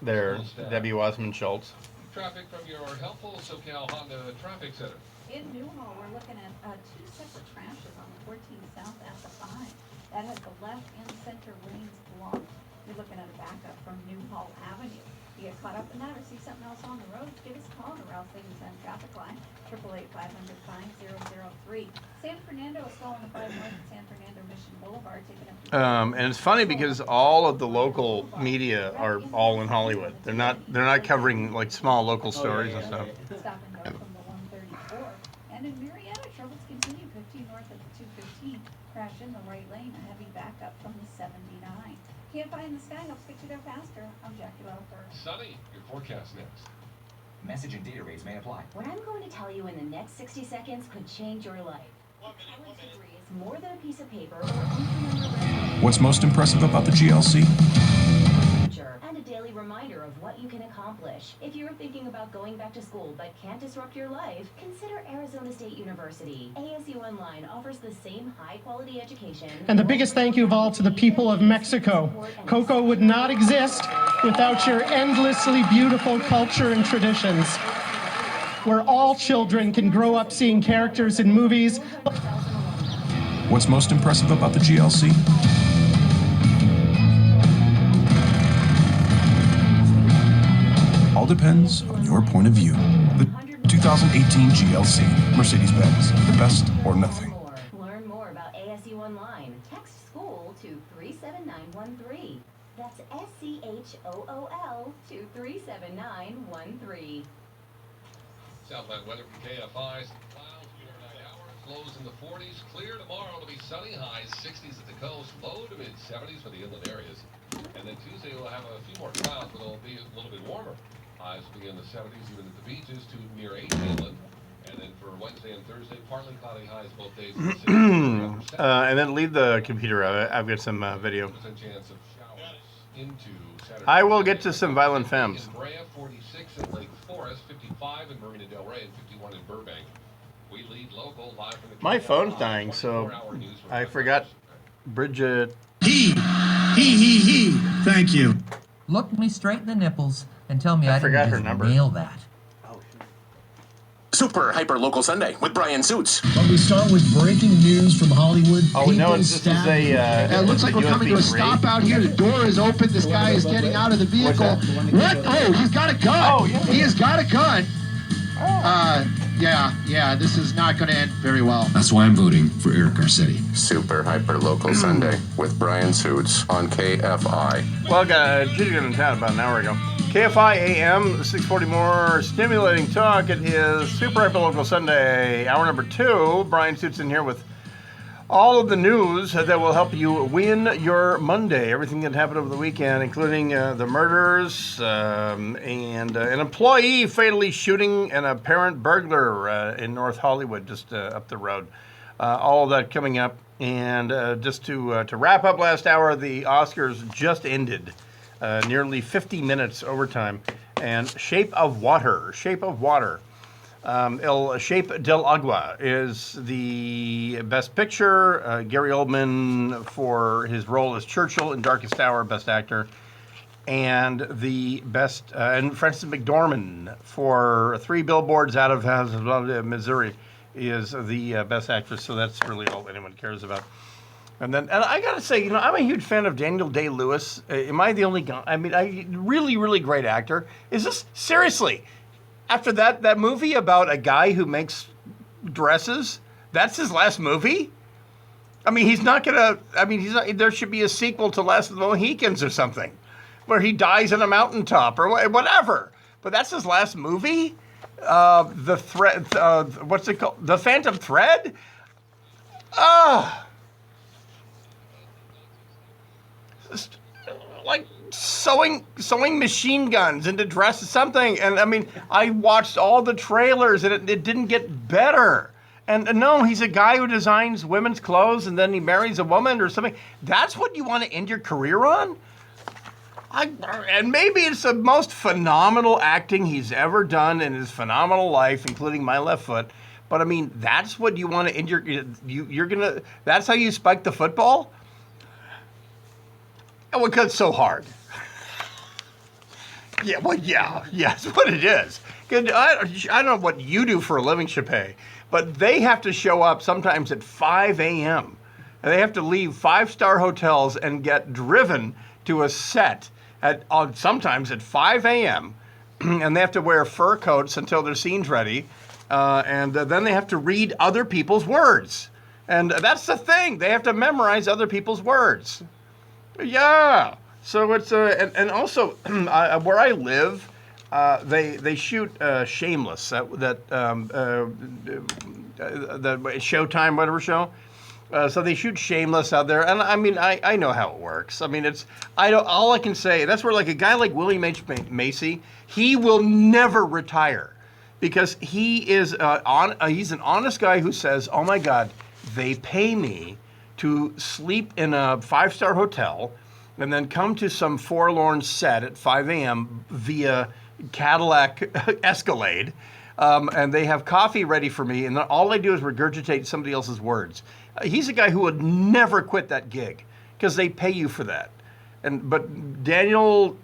there, Debbie Wasserman-Schultz. Traffic from your helpful SoCal Honda Traffic Center. In Newhall, we're looking at 2 separate crashes on the 14 That has the left and center lanes blocked. You're looking at a backup from Newhall Avenue. You get caught up in that or see something else on the road, give us a call to Route 710 traffic line, 888-500-5003. San Fernando is following the 5 north at San Fernando Mission Boulevard, taking up to And it's funny because all of the local media are all in Hollywood. They're not covering like small local stories and stuff. Stop and go from the 134. And in Marietta, troubles continue 15 north of the 215. Crash in the right lane, a heavy backup from the 79. KFI in the sky helps get you there faster. I'm Jackie Laufer. Sunny, your forecast next. Message and data rates may apply. What I'm going to tell you in the next 60 seconds could change your life. A college degree is more than a piece of paper or incremental What's most impressive about the GLC? and a daily reminder of what you can accomplish. If you're thinking about going back to school but can't disrupt your life, consider Arizona State University. ASU Online offers the same high-quality education. And the biggest thank you of all to the people of Mexico. Coco would not exist without your endlessly beautiful culture and traditions, where all children can grow up seeing characters in movies. What's most impressive about the GLC? All depends on your point of view. The 2018 GLC, Mercedes-Benz, the best or nothing. Learn more about ASU Online. Text school to 37913. That's SCHOOL to 37913. Southland weather from KFI's. Clouds, overnight hours, lows in the 40s. Clear tomorrow to be sunny, highs 60s at the coast, low to mid 70s for the inland areas. And then Tuesday we'll have a few more clouds, but it'll be a little bit warmer. Highs will be in the 70s, even at the beaches, to near 80 inland. And then for Wednesday and Thursday, partly cloudy highs both days. And then leave the computer out. I've got some video. Chance of showers into Saturday. I will get to some violent femmes. In Brea, 46 in Lake Forest, 55 in Marina Del Rey, and 51 in Burbank. We lead local live from the My phone's dying, so I forgot Bridget. He. Thank you. Look me straight in the nipples and tell me I forgot didn't her just number. nail that. Super Hyper Local Sunday with Brian Suits. But we start with breaking news from Hollywood. Oh, we know People this is stabbing. a. It looks like we're coming to a stop out here. The door is open. This guy is getting out of the vehicle. What? Oh, he's got a gun. Oh, yeah. He has got a gun. Yeah, this is not going to end very well. That's why I'm voting for Eric Garcetti. Super Hyper Local Sunday with Brian Suits on KFI. Well, Judy got in town about an hour ago. KFI AM 640 more stimulating talk. It is Super Hyper Local Sunday, hour number 2. Brian Suits in here with all of the news that will help you win your Monday. Everything that happened over the weekend, including the murders and an employee fatally shooting an apparent burglar in North Hollywood, just up the road. All of that coming up. And just to wrap up last hour, the Oscars just ended. Nearly 50 minutes overtime. And Shape of Water. El Shape del Agua is the best picture. Gary Oldman for his role as Churchill in Darkest Hour, best actor. And the best, and Frances McDormand for 3 Billboards Out of Missouri is the best actress. So that's really all anyone cares about. And I gotta say, I'm a huge fan of Daniel Day-Lewis. Am I the only guy? I mean, really, really great actor. Is this seriously? After that movie about a guy who makes dresses, that's his last movie? I mean, he's not gonna. I mean, there should be a sequel to Last of the Mohicans or something, where he dies on a mountaintop or whatever. But that's his last movie. The thread. What's it called? The Phantom Thread. Like sewing machine guns into dresses, something. And I mean, I watched all the trailers and it didn't get better. And no, he's a guy who designs women's clothes and then he marries a woman or something. That's what you want to end your career on? And maybe it's the most phenomenal acting he's ever done in his phenomenal life, including My Left Foot. But I mean, that's what you want to end you're gonna, that's how you spike the football? Well, because it's so hard. Yeah, that's what it is. I don't know what you do for a living, Chappé, but they have to show up sometimes at 5 a.m. And they have to leave 5-star hotels and get driven to a set at sometimes at 5 a.m. and they have to wear fur coats until their scene's ready. And then they have to read other people's words. And that's the thing. They have to memorize other people's words. Yeah. So it's and also where I live, they shoot Shameless, that Showtime whatever show. So they shoot Shameless out there, and I mean I know how it works. I mean all I can say, that's where like a guy like William H. Macy, he will never retire because he is he's an honest guy who says, oh my God, they pay me to sleep in a 5-star hotel and then come to some forlorn set at 5 a.m. via Cadillac Escalade, and they have coffee ready for me, and all I do is regurgitate somebody else's words. He's a guy who would never quit that gig because they pay you for that. But Daniel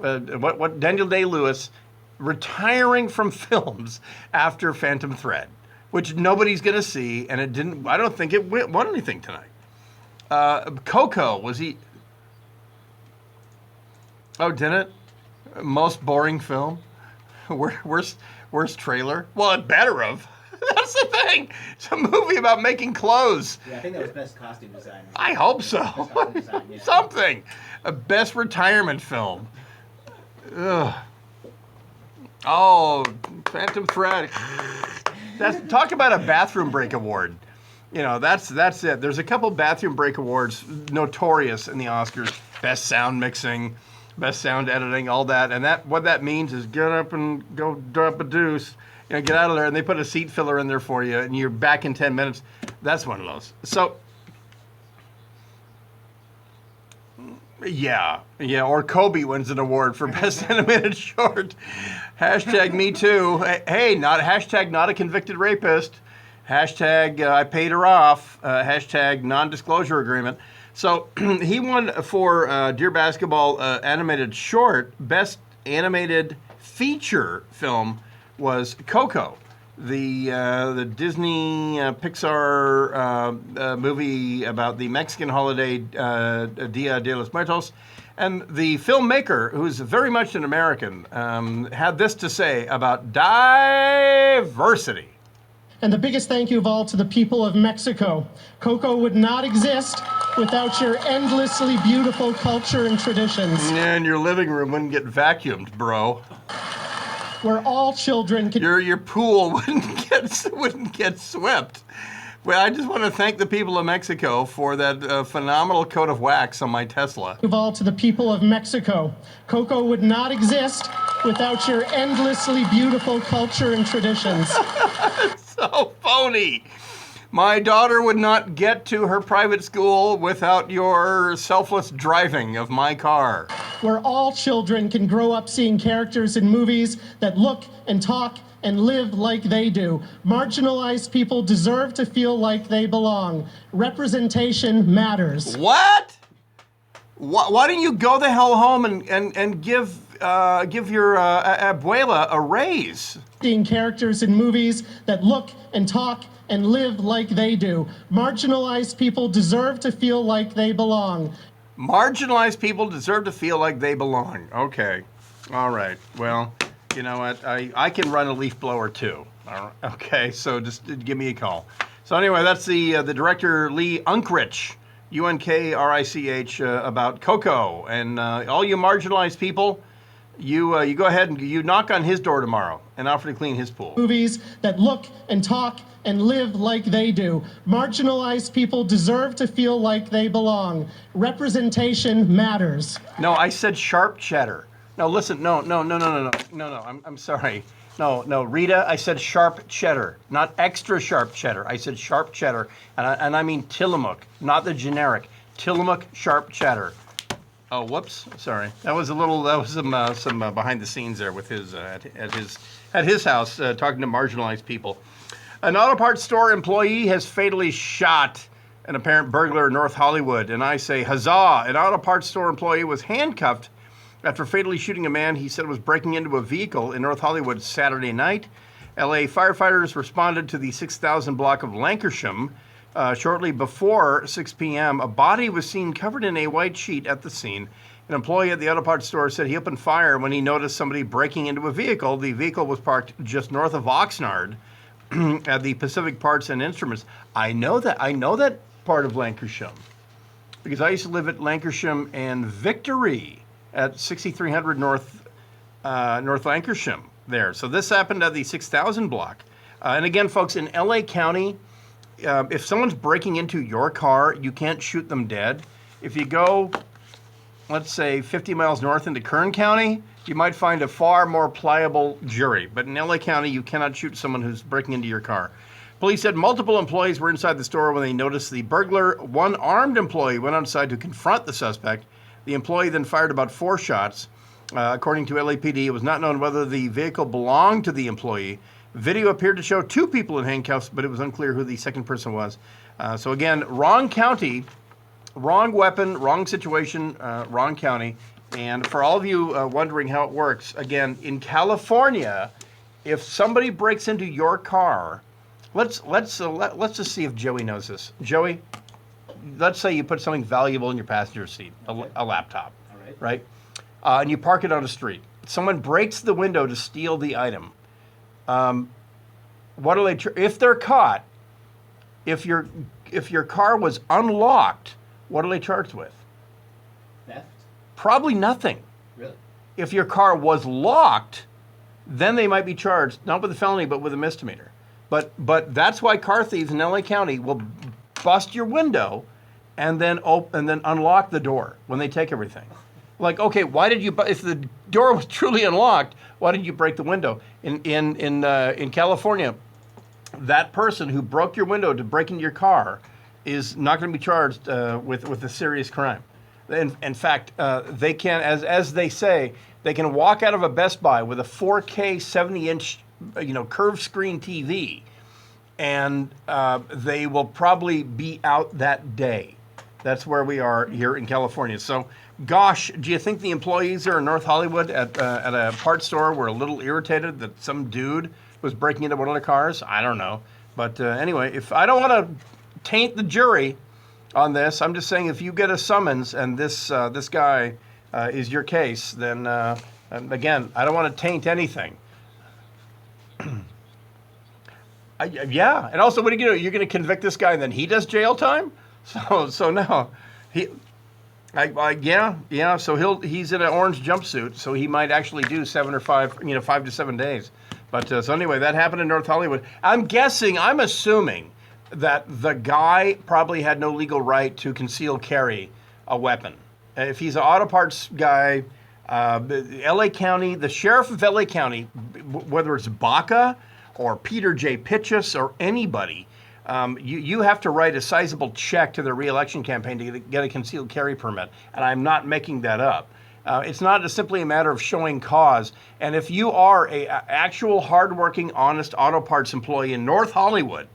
Daniel Day-Lewis retiring from films after Phantom Thread, which nobody's going to see, and it didn't. I don't think it won anything tonight. Coco, was he? Oh, didn't it? Most boring film? Worst trailer? Well, it better have. That's the thing. It's a movie about making clothes. Yeah, I think that was best costume design. I hope so. Design, yeah. Something. A best retirement film. Ugh. Oh, Phantom Thread. Talk about a bathroom break award. You know, that's it. There's a couple bathroom break awards notorious in the Oscars. Best sound mixing, best sound editing, all that. And what that means is get up and go drop a deuce. You know, get out of there, and they put a seat filler in there for you, and you're back in 10 minutes. That's one of those. So, yeah. Or Kobe wins an award for best animated short. Hashtag me too. Hey, hashtag not a convicted rapist. Hashtag I paid her off. Hashtag non-disclosure agreement. So he won for Dear Basketball animated short. Best animated feature film was Coco, the Disney Pixar movie about the Mexican holiday Dia de los Muertos. And the filmmaker, who's very much an American, had this to say about diversity. And the biggest thank you of all to the people of Mexico. Coco would not exist without your endlessly beautiful culture and traditions. And your living room wouldn't get vacuumed, bro. Where all children can... Your pool wouldn't get swept. Well, I just want to thank the people of Mexico for that phenomenal coat of wax on my Tesla. Of all to the people of Mexico. Coco would not exist without your endlessly beautiful culture and traditions. So phony. My daughter would not get to her private school without your selfless driving of my car. Where all children can grow up seeing characters in movies that look and talk and live like they do. Marginalized people deserve to feel like they belong. Representation matters. What? Why don't you go the hell home and give your abuela a raise? Seeing characters in movies that look and talk and live like they do. Marginalized people deserve to feel like they belong. Marginalized people deserve to feel like they belong. Okay. All right. Well, you know what? I can run a leaf blower too. All right. Okay. So just give me a call. So anyway, that's the director Lee Unkrich, Unkrich, about Coco. And all you marginalized people, you go ahead and you knock on his door tomorrow and offer to clean his pool. Movies that look and talk and live like they do. Marginalized people deserve to feel like they belong. Representation matters. No, I said sharp cheddar. No, listen, no, I'm sorry. No, Rita, I said sharp cheddar, not extra sharp cheddar. I said sharp cheddar, and I mean Tillamook, not the generic. Tillamook sharp cheddar. Oh, whoops, sorry. That was some behind the scenes there with his at his house talking to marginalized people. An auto parts store employee has fatally shot an apparent burglar in North Hollywood, and I say huzzah! An auto parts store employee was handcuffed after fatally shooting a man he said was breaking into a vehicle in North Hollywood Saturday night. LA firefighters responded to the 6,000 block of Lankershim Shortly before 6 p.m., a body was seen covered in a white sheet at the scene. An employee at the auto parts store said he opened fire when he noticed somebody breaking into a vehicle. The vehicle was parked just north of Oxnard at the Pacific Parts and Instruments. I know that part of Lancashire because I used to live at Lancashire and Victory at 6300 North Lancashire there. So this happened at the 6000 block. And again, folks, in LA County, if someone's breaking into your car, you can't shoot them dead. If you go, let's say, 50 miles north into Kern County, you might find a far more pliable jury. But in LA County, you cannot shoot someone who's breaking into your car. Police said multiple employees were inside the store when they noticed the burglar. One armed employee went outside to confront the suspect. The employee then fired about 4 shots. According to LAPD, it was not known whether the vehicle belonged to the employee. Video appeared to show 2 people in handcuffs, but it was unclear who the second person was. So again, wrong county, wrong weapon, wrong situation, wrong county. And for all of you wondering how it works, again, in California, if somebody breaks into your car, let's just see if Joey knows this. Joey, let's say you put something valuable in your passenger seat, a laptop, right? And you park it on the street. Someone breaks the window to steal the item. What do they? If they're caught, if your car was unlocked, what are they charged with? Theft? Probably nothing. Really? If your car was locked, then they might be charged not with a felony but with a misdemeanor. But that's why car thieves in LA County will bust your window and then unlock the door when they take everything. Like, okay, why did you? If the door was truly unlocked, why did you break the window? In California, that person who broke your window to break into your car is not going to be charged with a serious crime. In fact, they can, as they say, they can walk out of a Best Buy with a 4K 70-inch, curved screen TV, and they will probably be out that day. That's where we are here in California. So, gosh, do you think the employees there in North Hollywood at a parts store were a little irritated that some dude was breaking into one of the cars? I don't know. But anyway, if I don't want to taint the jury on this, I'm just saying if you get a summons and this guy is your case, then again, I don't want to taint anything. Yeah, and also, what are you going to do? You're going to convict this guy and then he does jail time? So no, yeah. So he's in an orange jumpsuit, so he might actually do 5 to 7 days. But so anyway, that happened in North Hollywood. I'm assuming that the guy probably had no legal right to conceal carry a weapon. If he's an auto parts guy, LA County, the sheriff of LA County, whether it's Baca or Peter J. Pitchess or anybody, you have to write a sizable check to the re-election campaign to get a concealed carry permit, and I'm not making that up. It's not simply a matter of showing cause. And if you are a actual hardworking, honest auto parts employee in North Hollywood,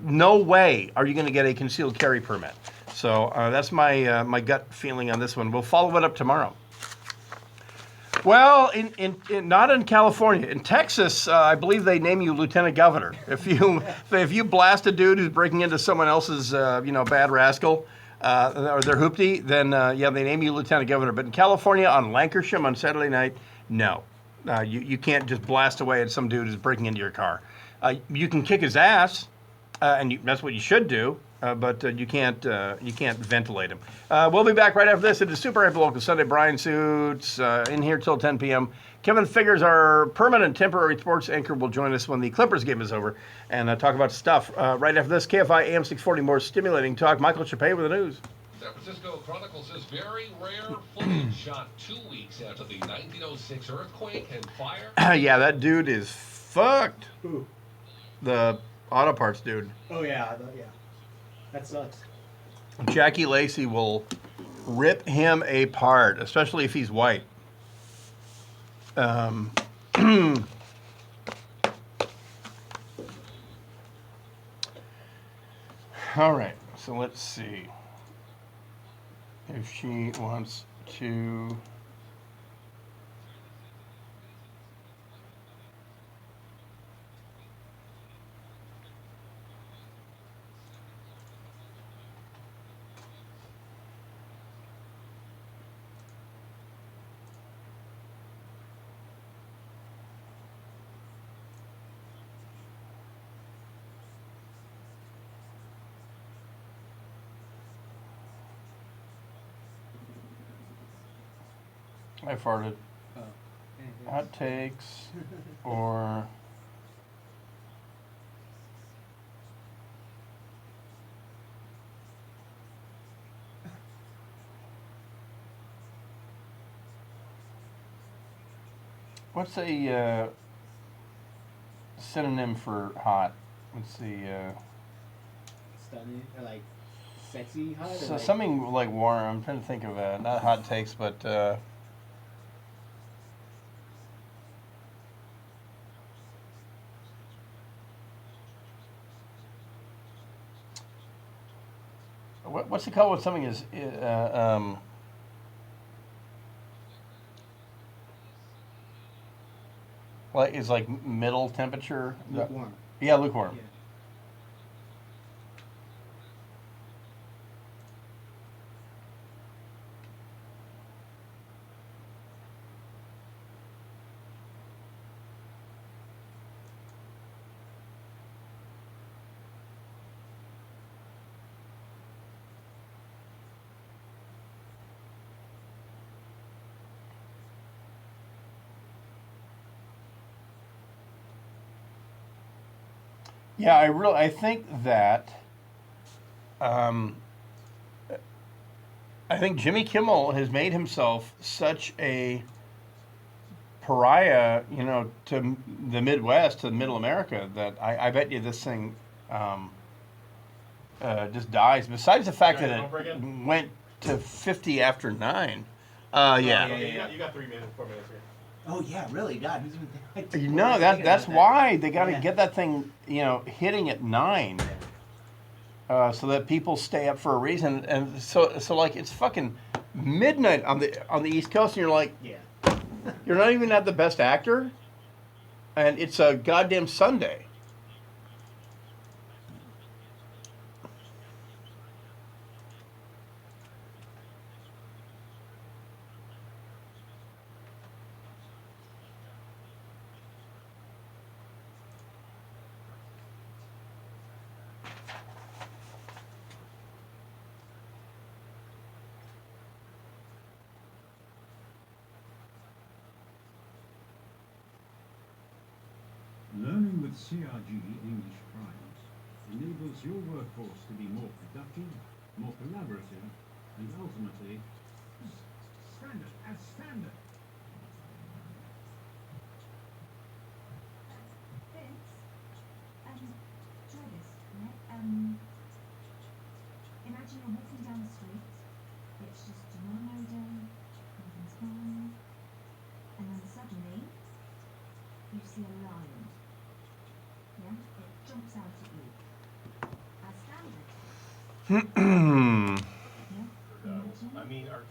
no way are you going to get a concealed carry permit. So that's my gut feeling on this one. We'll follow it up tomorrow. Well, not in California. In Texas, I believe they name you lieutenant governor. If you blast a dude who's breaking into someone else's bad rascal or their hoopty, then they name you lieutenant governor. But in California, on Lancashire on Saturday night, no, you can't just blast away at some dude who's breaking into your car. You can kick his ass, and that's what you should do. But you can't ventilate him. We'll be back right after this. It is Super Hyperlocal Sunday. Brian Suits in here till 10 p.m. Kevin Figures, our permanent temporary sports anchor, will join us when the Clippers game is over and talk about stuff. Right after this, KFI AM 640, more stimulating talk. Michael Chappé with the news. San Francisco Chronicle says very rare footage shot 2 weeks after the 1906 earthquake and fire. Yeah, that dude is fucked. Who? The auto parts dude. Oh, yeah. That sucks. Jackie Lacey will rip him apart, especially if he's white. All right, so let's see if she wants to. I farted. Oh. Hot takes or what's a synonym for hot? Let's see. Stunning or like sexy hot? Or So like... something like warm. I'm trying to think of not hot takes, but what's it called when something is like is like middle temperature? Lukewarm. Yeah, lukewarm. Yeah. Yeah, I think that I think Jimmy Kimmel has made himself such a pariah, you know, to the Midwest, to Middle America, that I bet you this thing just dies. Besides the fact that it went to 50 after 9. Yeah. You got 3 minutes, 4 minutes here. Oh yeah, really? God, who's even? You know that's why they got to get that thing, you know, hitting at 9, so that people stay up for a reason. And so like it's fucking midnight on the East Coast, and you're like, yeah, you're not even at the best actor, and it's a goddamn Sunday. Learning with CRG English Primes enables your workforce to be more productive, more collaborative, and ultimately standard as standard. Vince, try this, right? Imagine you're walking down the street, it's just a normal day, nothing's fine, and then suddenly, you see a lion. Yeah? It jumps out at you. As standard. I mean, our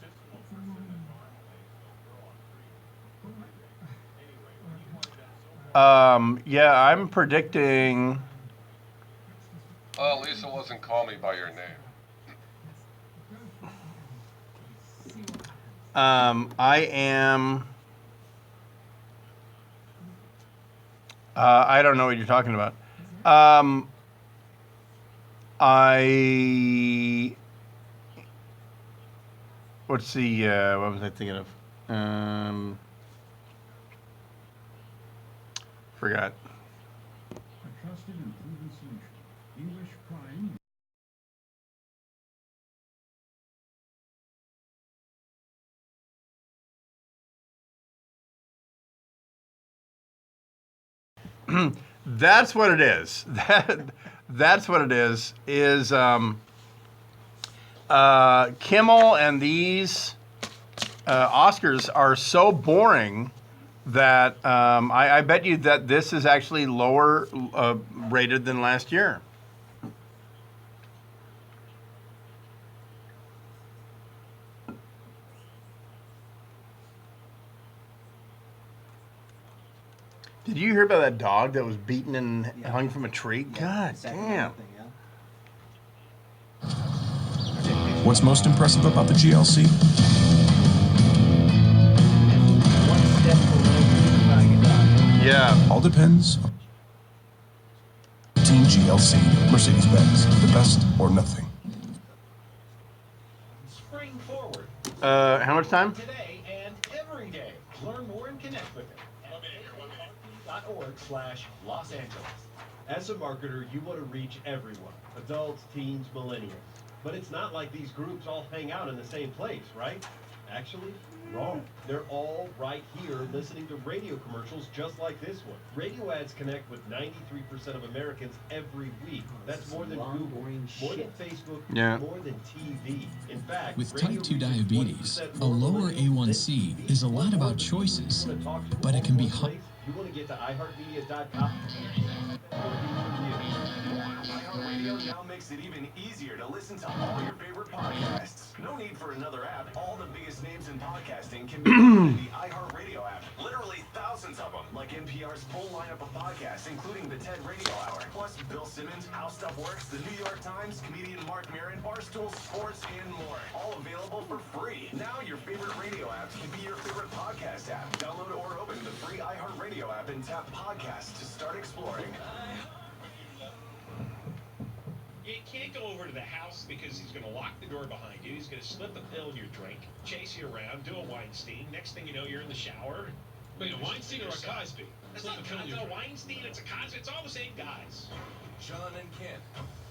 Yeah, I'm predicting. Lisa wasn't calling me by your name. I am. I don't know what you're talking about. What's the, what was I thinking of? Forgot. A trusted and proven solution. English Prime. That's what it is. That's what it is. Kimmel and these Oscars are so boring that I bet you that this is actually lower rated than last year. Did you hear about that dog that was beaten and hung from a tree? God damn. What's most impressive about the GLC? Yeah. All depends on Team GLC, Mercedes-Benz, the best or nothing. Spring forward. How much time? Today and every day. learn more and connect with them at AARP.org/Los Angeles. As a marketer, you want to reach everyone, adults, teens, millennials. But it's not like these groups all hang out in the same place, right? Actually, wrong. They're all right here listening to radio commercials just like this one. Radio ads connect with 93% of Americans every week. That's more than Google, more than Facebook, more than TV. In fact, with type 2 diabetes, a lower A1C is a lot about choices, but it can be hard. You want to get to iHeartMedia.com. iHeartRadio now makes it even easier to listen to all your favorite podcasts. No need for another app. All the biggest names in podcasting can be found in the iHeartRadio app. Literally thousands of them, like NPR's full lineup of podcasts, including the TED Radio Hour, plus Bill Simmons, How Stuff Works, the New York Times, comedian Mark Maron, Barstool Sports, and more. All available for free. Now your favorite radio apps can be your favorite podcast app. Download or open the free iHeartRadio app and tap podcasts to start exploring. You can't go over to the house because he's going to lock the door behind you. He's going to slip a pill in your drink, chase you around, do a Weinstein. Next thing you know, you're in the shower. Wait, a Weinstein or a Cosby? It's not a Weinstein, it's a Cosby. It's all the same guys. John and Ken,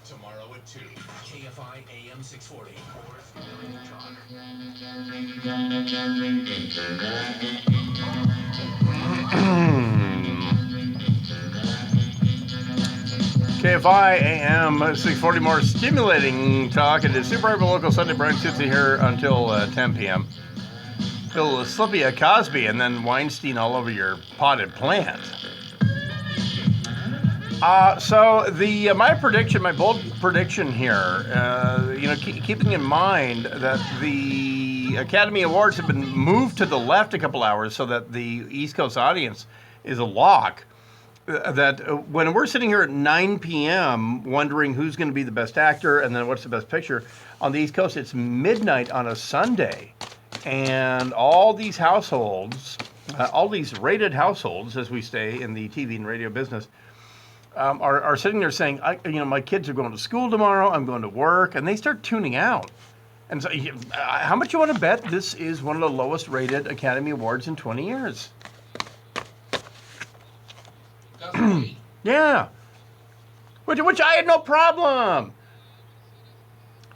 tomorrow at 2. KFI AM 640. KFI AM 640, more stimulating talk. It is Super Hyper Local Sunday. Brian Sutsy here until 10 p.m. Little Slippy a Cosby and then Weinstein all over your potted plant. So my prediction, my bold prediction here, keeping in mind that the Academy Awards have been moved to the left a couple hours so that the East Coast audience is a lock. That when we're sitting here at 9 p.m. wondering who's going to be the best actor and then what's the best picture, on the East Coast it's midnight on a Sunday. And all these households, all these rated households, as we say in the TV and radio business, are sitting there saying, my kids are going to school tomorrow, I'm going to work, and they start tuning out. And so, how much you want to bet this is one of the lowest rated Academy Awards in 20 years? Yeah. Which I had no problem.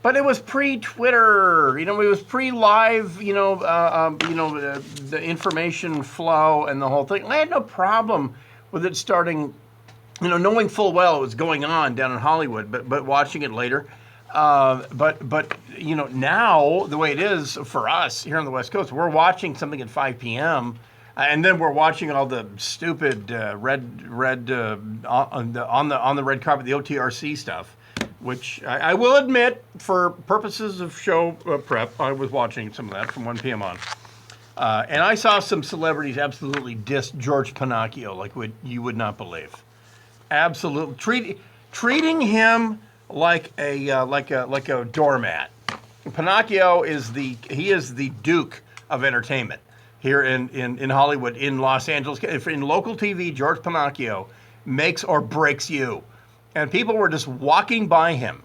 But it was pre-Twitter, it was pre-live, the information flow and the whole thing. I had no problem with it starting, knowing full well it was going on down in Hollywood, but watching it later. But now the way it is for us here on the West Coast, we're watching something at 5 p.m. And then we're watching all the stupid red on the red carpet, the OTRC stuff. Which I will admit, for purposes of show prep, I was watching some of that from 1 p.m. on. And I saw some celebrities absolutely diss George Pinocchio like you would not believe. Absolutely. Treating him like a doormat. Pinocchio is the Duke of entertainment here in Hollywood, in Los Angeles. If in local TV, George Pinocchio makes or breaks you. And people were just walking by him.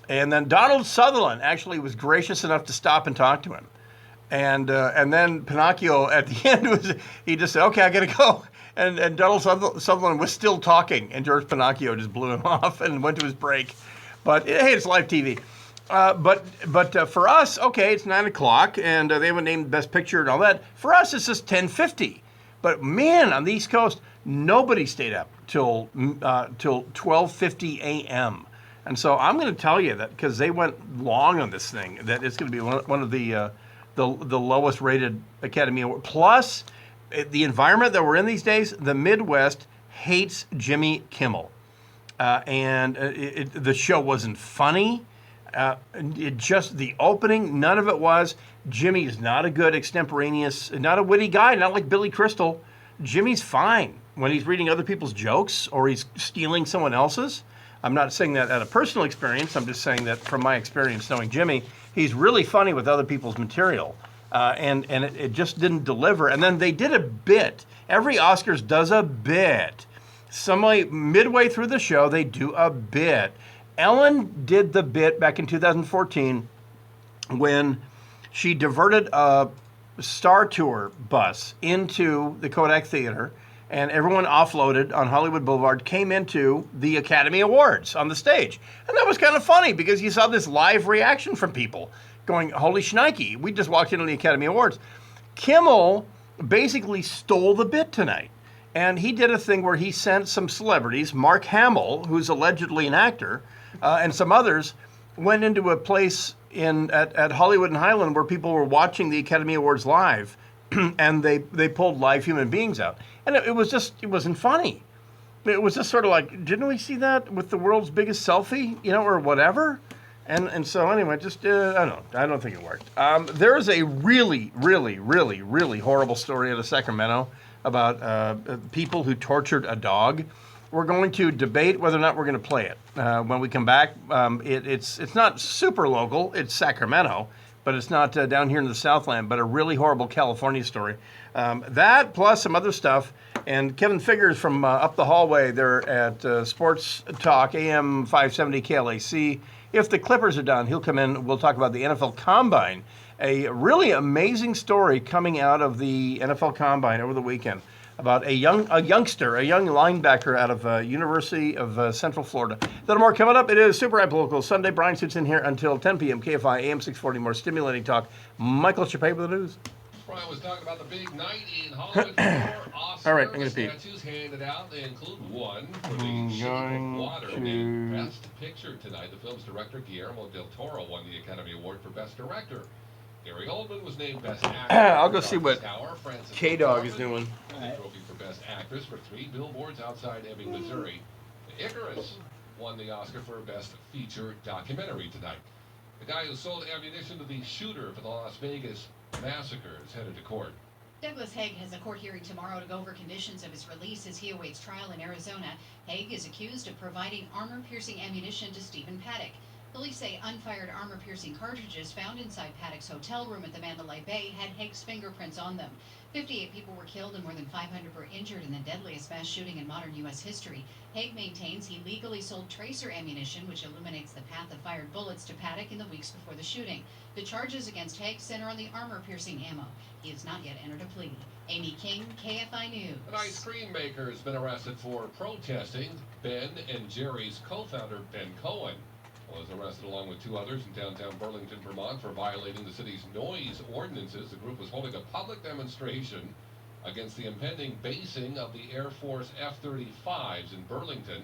And then Donald Sutherland actually was gracious enough to stop and talk to him. And then Pinocchio at the end he just said, okay, I got to go. And Donald Sutherland was still talking. And George Pinocchio just blew him off and went to his break. But hey, it's live TV. But for us, okay, it's 9 o'clock and they haven't named Best Picture and all that. For us, it's just 10:50. But man, on the East Coast, nobody stayed up till 12:50 a.m. And so I'm going to tell you that because they went long on this thing, that it's going to be one of the lowest rated Academy Awards. Plus, the environment that we're in these days, the Midwest hates Jimmy Kimmel, and the show wasn't funny. The opening, none of it was. Jimmy is not a good extemporaneous, not a witty guy, not like Billy Crystal. Jimmy's fine when he's reading other people's jokes or he's stealing someone else's. I'm not saying that out of personal experience. I'm just saying that from my experience knowing Jimmy, he's really funny with other people's material. And it just didn't deliver. And then they did a bit. Every Oscars does a bit. Midway through the show, they do a bit. Ellen did the bit back in 2014 when she diverted a Star Tour bus into the Kodak Theater, and everyone offloaded on Hollywood Boulevard came into the Academy Awards on the stage. And that was kind of funny because you saw this live reaction from people going, holy shnikey, we just walked into the Academy Awards. Kimmel basically stole the bit tonight. And he did a thing where he sent some celebrities, Mark Hamill, who's allegedly an actor, and some others, went into a place at Hollywood and Highland where people were watching the Academy Awards live, and they pulled live human beings out. And it wasn't funny. It was just sort of like, didn't we see that with the world's biggest selfie, or whatever? And so anyway, I don't think it worked. There is a really, really, really, really horrible story out of Sacramento about people who tortured a dog. We're going to debate whether or not we're going to play it. When we come back, it's not super local. It's Sacramento, but it's not down here in the Southland, but a really horrible California story. That plus some other stuff. And Kevin Figures from up the hallway there at Sports Talk, AM 570 KLAC. If the Clippers are done, he'll come in. We'll talk about the NFL Combine. A really amazing story coming out of the NFL Combine over the weekend about a young linebacker out of University of Central Florida. That and more coming up. It is Super Hype Local Sunday. Brian sits in here until 10 p.m. KFI AM 640. More stimulating talk. Michael Chappé with the news. Brian was talking about the big night in Hollywood. 4 Oscar All right, I'm going to pee. statues handed out. They include one for the Shape of Water named Best Picture tonight. The film's director, Guillermo del Toro, won the Academy Award for Best Director. Gary Oldman was named Best Actor. I'll go see what K-Dog is doing. The trophy for Best Actress for 3 billboards outside Ebbing, Missouri. Icarus won the Oscar for Best Feature Documentary tonight. The guy who sold ammunition to the shooter for the Las Vegas massacre is headed to court. Douglas Haig has a court hearing tomorrow to go over conditions of his release as he awaits trial in Arizona. Haig is accused of providing armor-piercing ammunition to Stephen Paddock. Police say unfired armor-piercing cartridges found inside Paddock's hotel room at the Mandalay Bay had Haig's fingerprints on them. 58 people were killed and more than 500 were injured in the deadliest mass shooting in modern U.S. history. Haig maintains he legally sold tracer ammunition, which illuminates the path of fired bullets, to Paddock in the weeks before the shooting. The charges against Haig center on the armor-piercing ammo. He has not yet entered a plea. Amy King, KFI News. An ice cream maker has been arrested for protesting. Ben and Jerry's co-founder, Ben Cohen, was arrested along with 2 others in downtown Burlington, Vermont, for violating the city's noise ordinances. The group was holding a public demonstration against the impending basing of the Air Force F-35s in Burlington.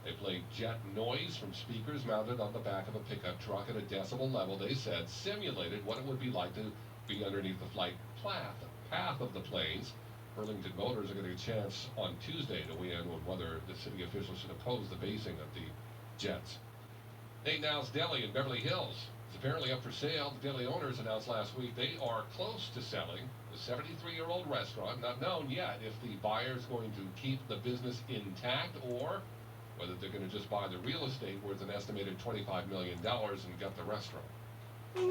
They played jet noise from speakers mounted on the back of a pickup truck at a decibel level, they said, simulated what it would be like to be underneath the flight path of the planes. Burlington voters are getting a chance on Tuesday to weigh in on whether the city officials should oppose the basing of the jets. Nate Now's Deli in Beverly Hills is apparently up for sale. The deli owners announced last week they are close to selling the 73-year-old restaurant. Not known yet if the buyer's going to keep the business intact or whether they're going to just buy the real estate worth an estimated $25 million and get the restaurant.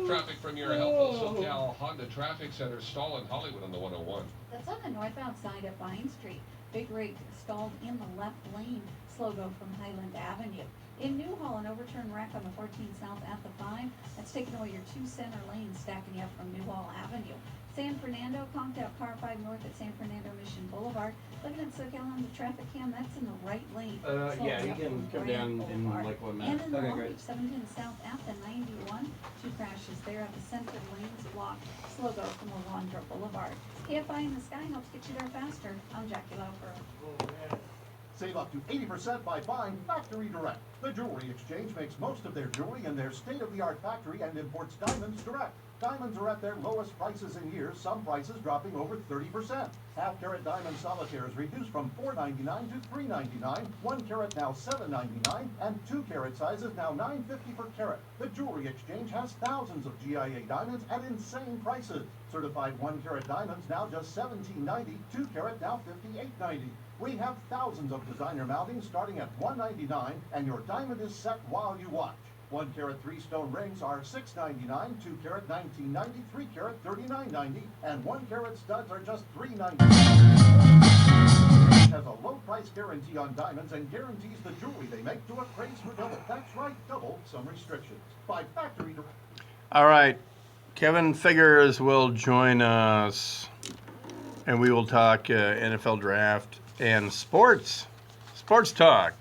Traffic from your helpful SoCal Honda Traffic Center stall in Hollywood on the 101. That's on the northbound side of Vine Street. Big rig stalled in the left lane. Slow go from Highland Avenue. In Newhall, an overturned wreck on the 14 south at the 5. That's taking away your 2 center lanes, stacking you up from Newhall Avenue. San Fernando, conked out car 5 north at San Fernando Mission Boulevard. Looking at SoCal on the traffic cam, that's in the right lane. Yeah, you can come down in like 1 minute. And in the Okay, Long great. Beach 17 south at the 91. 2 crashes there at the center lanes blocked. Slow go from Alondra Boulevard. KFI in the sky helps get you there faster. I'm Jackie Laufer. Save up to 80% by buying Factory Direct. The Jewelry Exchange makes most of their jewelry in their state-of-the-art factory and imports diamonds direct. Diamonds are at their lowest prices in years, some prices dropping over 30%. Half-carat diamond solitaires reduced from $4.99 to $3.99, 1 carat now $7.99, and 2-carat sizes now $9.50 per carat. The Jewelry Exchange has thousands of GIA diamonds at insane prices. Certified 1-carat diamonds now just $17.90, 2-carat now $58.90. We have thousands of designer mountings starting at $199, and your diamond is set while you watch. 1-carat 3-stone rings are $6.99, 2-carat $19.90, 3-carat $39.90, and 1-carat studs are just $3.99. Has a low price guarantee on diamonds and guarantees the jewelry they make to appraise for double. That's right, double some restrictions. By Factory Direct. All right. Kevin Figures will join us, and we will talk NFL draft and sports talk.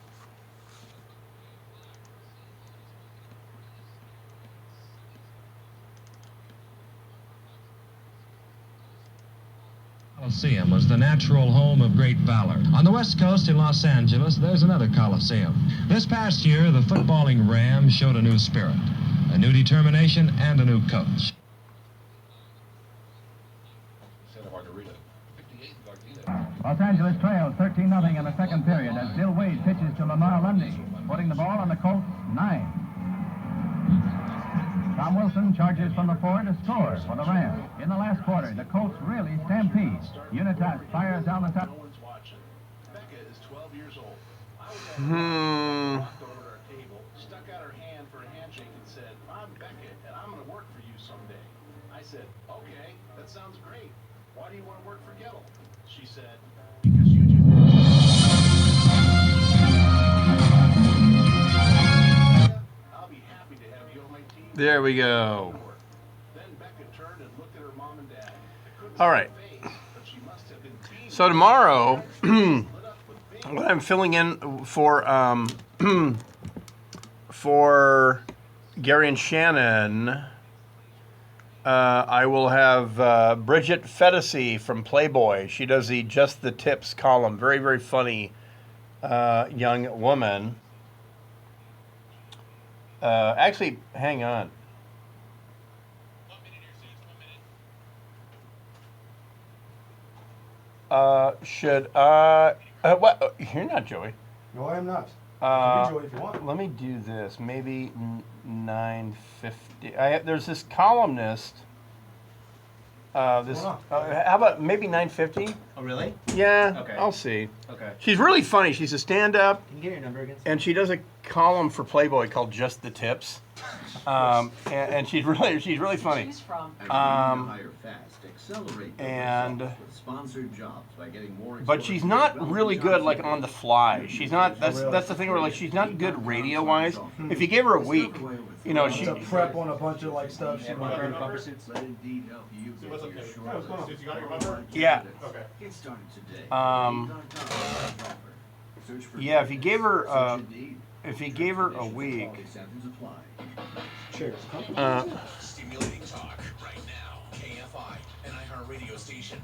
Coliseum was the natural home of great valor. On the West Coast in Los Angeles, there's another Coliseum. This past year, the footballing Rams showed a new spirit, a new determination, and a new coach. Los Angeles trails 13-0 in the second period as Bill Wade pitches to Lamar Lundy, putting the ball on the Colts' 9. Tom Wilson charges from the 4 to score for the Rams. In the last quarter, the Colts really stampede. Unitas fires down the top. No one's watching. Becca is 12 years old. I was at walked over to our table, stuck out her hand for a handshake and said, "I'm Becca, and I'm going to work for you someday." I said, "Okay, that sounds great. Why do you want to work for Gettle?" She said, "Because you do this." I'll be happy to have you on my team. There we go. Then Becca turned and looked at her mom and dad. All right. So tomorrow, what I'm filling in for for Gary and Shannon, I will have Bridget Fedesi from Playboy. She does the Just the Tips column. Very, very funny young woman. Actually, hang on. What? You're not Joey. No, I am not. Joey if you want. Let me do this. Maybe 9:50. There's this columnist. How about maybe 9:50? Oh, really? Yeah. Okay. I'll see. Okay. She's really funny. She's a stand-up. Can you get your number again? And she does a column for Playboy called Just the Tips. And she's really funny. She's from. And sponsored jobs by getting more. But she's not really good like on the fly. She's not. That's the thing where like she's not good radio wise. If you gave her a week, you know she. To prep on a bunch of like stuff. She might Let Indeed help you. What's up, Dave? What's going on? You got your number? Yeah. Okay. Get started today. Yeah. If you gave her a week. Cheers. Stimulating talk right now. KFI, an iHeart radio station.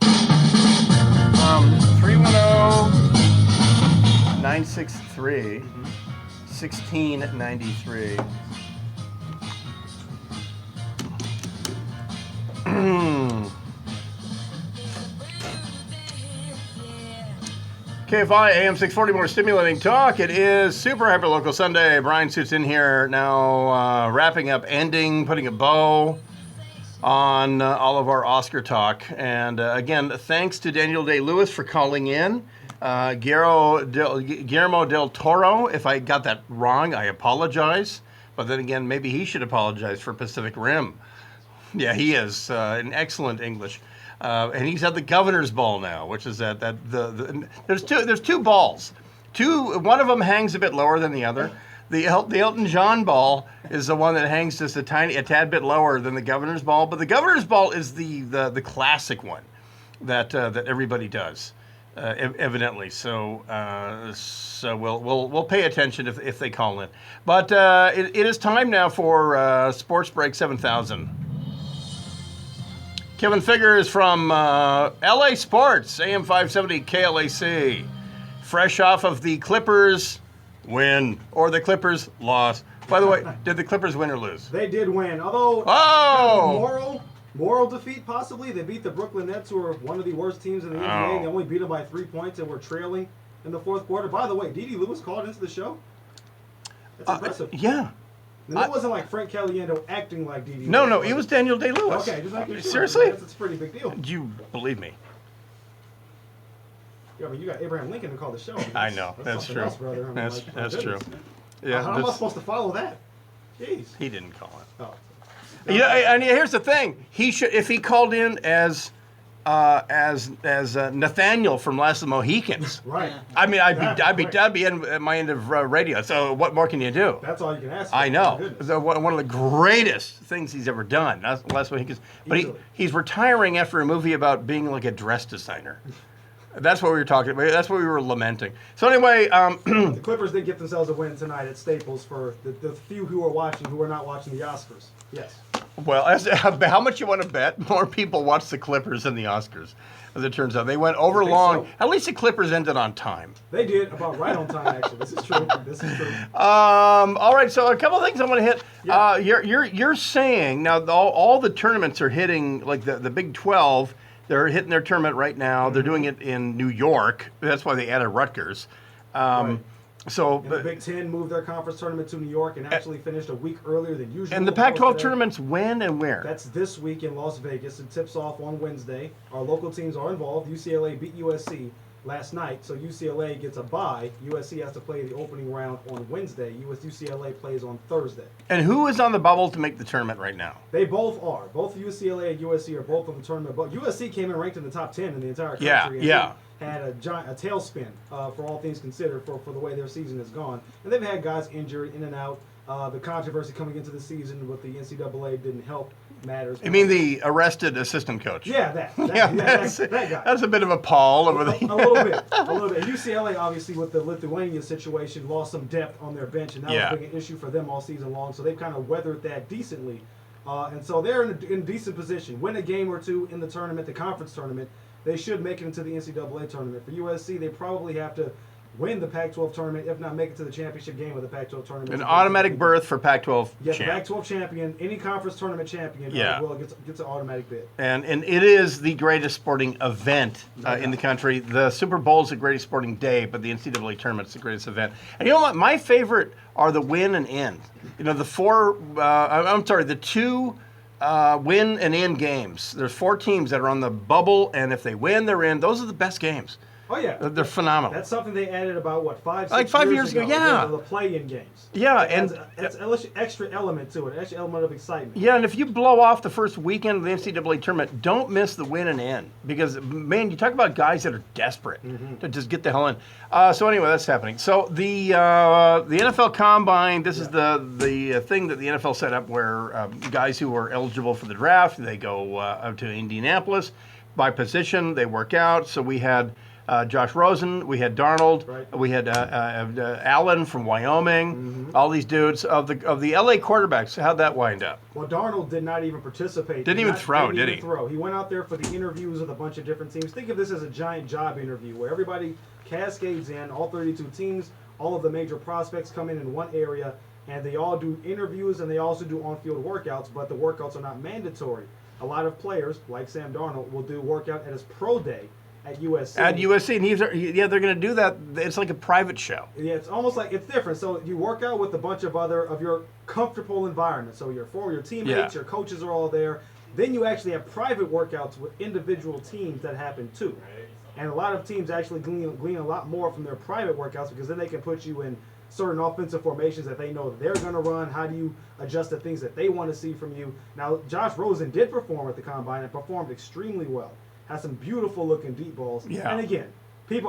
310-963-1693. KFI AM 640, more stimulating talk. It is Super Hyperlocal Sunday. Brian Suits in here now, wrapping up, ending, putting a bow on all of our Oscar talk. And again, thanks to Daniel Day-Lewis for calling in. Guillermo del Toro, if I got that wrong, I apologize. But then again, maybe he should apologize for Pacific Rim. Yeah, he is in excellent English. And he's at the Governor's Ball now, which is there's two balls. One of them hangs a bit lower than the other. The Elton John Ball is the one that hangs just a tad bit lower than the Governor's Ball, but the Governor's Ball is the classic one that everybody does, evidently. So we'll pay attention if they call in. But it is time now for Sports Break 7000. Kevin Figures from LA Sports, AM 570 KLAC. Fresh off of the Clippers win, or the Clippers loss. By the way, did the Clippers win or lose? They did win, although moral defeat possibly. They beat the Brooklyn Nets, who are one of the worst teams in the NBA. They only beat them by 3 points and were trailing in the fourth quarter. By the way, D.D. Lewis called into the show. That's impressive. Yeah. And that wasn't like Frank Caliendo acting like D.D. No, it was Daniel Day-Lewis. Okay, just making sure. Seriously? It's a pretty big deal. You believe me? Yeah, but you got Abraham Lincoln to call the show. I know. That's true. Else, brother. I mean, That's true. Yeah. How am I supposed to follow that? Jeez. He didn't call it. Oh. Yeah, and here's the thing. He should, if he called in as as Nathaniel from Last of the Mohicans. Right. I mean, I'd be at my end of radio. So what more can you do? That's all you can ask for. I know. My goodness. So one of the greatest things he's ever done. That's Last Mohicans. But he's retiring after a movie about being like a dress designer. That's what we were talking about. That's what we were lamenting. So anyway, the Clippers did get themselves a win tonight at Staples for the few who are watching who are not watching the Oscars. Yes. Well, how much you want to bet? More people watch the Clippers than the Oscars, as it turns out. They went over long. So. At least the Clippers ended on time. They did, about right on time, actually. This is true. This is true. All right, so a couple of things I'm going to hit. Yeah. You're saying, now all the tournaments are hitting, like the Big 12, they're hitting their tournament right now. Mm-hmm. They're doing it in New York. That's why they added Rutgers. Right. So the Big Ten moved their conference tournament to New York and actually finished a week earlier than usual. And the Pac-12 tournaments when and where? That's this week in Las Vegas. It tips off on Wednesday. Our local teams are involved. UCLA beat USC last night, so UCLA gets a bye. USC has to play the opening round on Wednesday. UCLA plays on Thursday. And who is on the bubble to make the tournament right now? They both are. Both UCLA and USC are both on the tournament. But USC came in ranked in the top 10 in the entire country. Yeah. Had a tailspin for all things considered for the way their season has gone. And they've had guys injured in and out. The controversy coming into the season with the NCAA didn't help matters. You mean the arrested assistant coach? Yeah, that guy. That's a bit of a pall over a little bit. UCLA, obviously, with the Lithuanian situation, lost some depth on their bench, and that was been an issue for them all season long. So they've kind of weathered that decently. And so they're in a decent position. Win a game or two in the tournament, the conference tournament. They should make it into the NCAA tournament. For USC, they probably have to win the Pac-12 tournament, if not make it to the championship game of the Pac-12 tournament. An automatic berth for Pac-12 Yes, Pac-12 champion, any conference tournament champion gets an automatic bid. And it is the greatest sporting event in the country. The Super Bowl is the greatest sporting day, but the NCAA tournament is the greatest event. And you know what? My favorite are the win and end. You know, the two win and in games. There's 4 teams that are on the bubble, and if they win, they're in. Those are the best games. Oh, yeah. They're phenomenal. That's something they added about, 5 years ago? Yeah. The play-in games. Yeah. That's an extra element to it, an extra element of excitement. Yeah, and if you blow off the first weekend of the NCAA tournament, don't miss the win and end. Because, man, you talk about guys that are desperate to just get the hell in. So anyway, that's happening. So the NFL Combine, this is the thing that the NFL set up where guys who are eligible for the draft, they go up to Indianapolis. By position, they work out. So we had Josh Rosen, we had Darnold, we had Allen from Wyoming, all these dudes of the LA quarterbacks. How'd that wind up? Well, Darnold did not even participate. Didn't even throw, did he? He went out there for the interviews with a bunch of different teams. Think of this as a giant job interview where everybody cascades in, all 32 teams, all of the major prospects come in one area, and they all do interviews and they also do on-field workouts, but the workouts are not mandatory. A lot of players, like Sam Darnold, will do workout at his pro day at USC. At USC, and they're going to do that. It's like a private show. Yeah, it's almost like it's different. So you work out with a bunch of your comfortable environment. So your teammates, your coaches are all there. Then you actually have private workouts with individual teams that happen too. And a lot of teams actually glean a lot more from their private workouts because then they can put you in certain offensive formations that they know that they're going to run. How do you adjust the things that they want to see from you? Now, Josh Rosen did perform at the Combine and performed extremely well. Has some beautiful looking deep balls. Yeah. And again,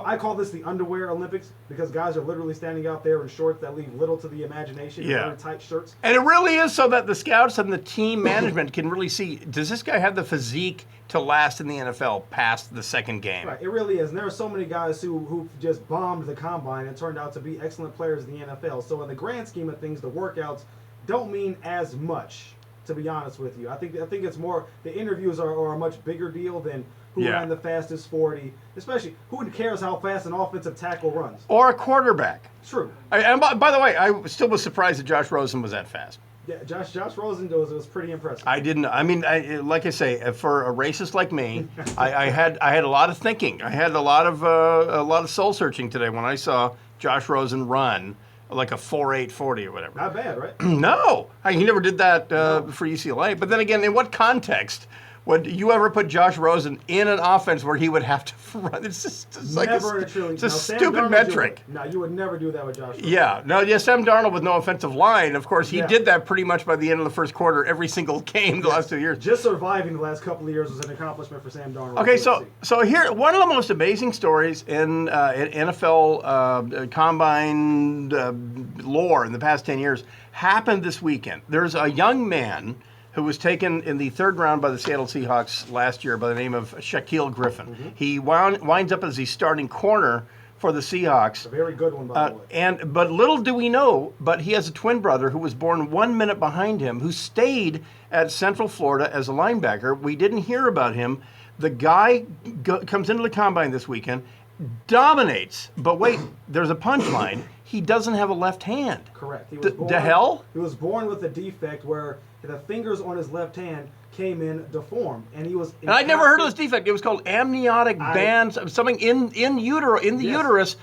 I call this the underwear Olympics because guys are literally standing out there in shorts that leave little to the imagination. Very tight shirts. And it really is so that the scouts and the team management can really see, does this guy have the physique to last in the NFL past the second game? Right, it really is. And there are so many guys who just bombed the Combine and turned out to be excellent players in the NFL. So in the grand scheme of things, the workouts don't mean as much, to be honest with you. I think it's more, the interviews are a much bigger deal than who ran the fastest 40, especially who cares how fast an offensive tackle runs. Or a quarterback. True. And by the way, I still was surprised that Josh Rosen was that fast. Yeah, Josh Rosen was pretty impressive. I didn't. I mean, like I say, for a racist like me, I had a lot of thinking. I had a lot of soul searching today when I saw Josh Rosen run like a 4.8 40 or whatever. Not bad, right? No, he never did that for UCLA. But then again, in what context Would you ever put Josh Rosen in an offense where he would have to run? It's like Never in a trillion. it's a Now, Sam stupid Darnold, metric. No, you would never do that with Josh Rosen. Yeah, Sam Darnold with no offensive line. Of course, he did that pretty much by the end of the first quarter every single game the last 2 years. Just surviving the last couple of years was an accomplishment for Sam Darnold. Okay, so here, one of the most amazing stories in NFL combine lore in the past 10 years happened this weekend. There's a young man who was taken in the third round by the Seattle Seahawks last year by the name of Shaquille Griffin. Mm-hmm. He winds up as the starting corner for the Seahawks. A very good one, by the way. But little do we know, but he has a twin brother who was born 1 minute behind him, who stayed at Central Florida as a linebacker. We didn't hear about him. The guy comes into the combine this weekend, dominates, but wait, there's a punchline. He doesn't have a left hand. Correct. He was born, the hell? He was born with a defect where the fingers on his left hand came in deformed, and he was. And I'd never heard of this defect. It was called amniotic bands, something in the uterus.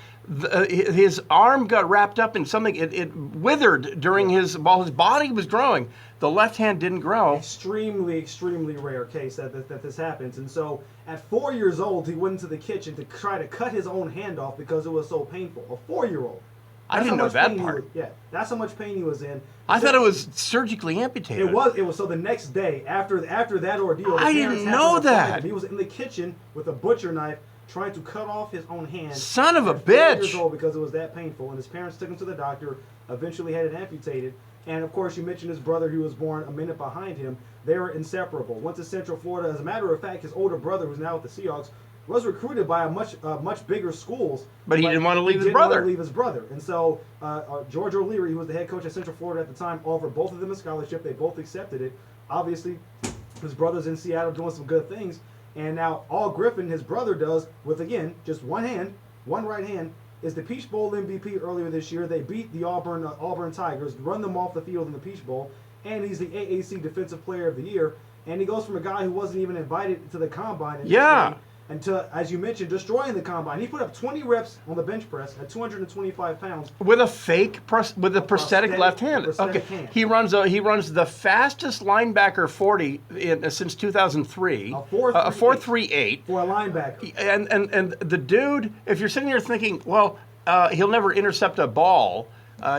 His arm got wrapped up in something. It withered during while his body was growing. The left hand didn't grow. Extremely, extremely rare case that this happens. And so at 4 years old, he went into the kitchen to try to cut his own hand off because it was so painful. A 4-year-old. I didn't know that part. That's how much pain he was in. I thought it was surgically amputated. It was. So the next day, after that ordeal, I didn't know that. He was in the kitchen with a butcher knife trying to cut off his own hand. Son of a at 4 bitch! Years old because it was that painful, and his parents took him to the doctor. Eventually, had it amputated. And of course, you mentioned his brother, who was born a minute behind him. They were inseparable. Went to Central Florida. As a matter of fact, his older brother, who's now with the Seahawks, was recruited by a much bigger schools. But he didn't want to leave his brother. And so George O'Leary, who was the head coach at Central Florida at the time, offered both of them a scholarship. They both accepted it. Obviously, his brother's in Seattle doing some good things. And now all Griffin, his brother, does with, again, just one right hand, is the Peach Bowl MVP earlier this year. They beat the Auburn Tigers, run them off the field in the Peach Bowl, and he's the AAC Defensive Player of the Year. And he goes from a guy who wasn't even invited to the combine. Until, as you mentioned, destroying the combine. He put up 20 reps on the bench press at 225 pounds. With a prosthetic left hand. Hand. He runs the fastest linebacker 40 since 2003. A 4.38 for a linebacker. And the dude, if you're sitting there thinking, well, he'll never intercept a ball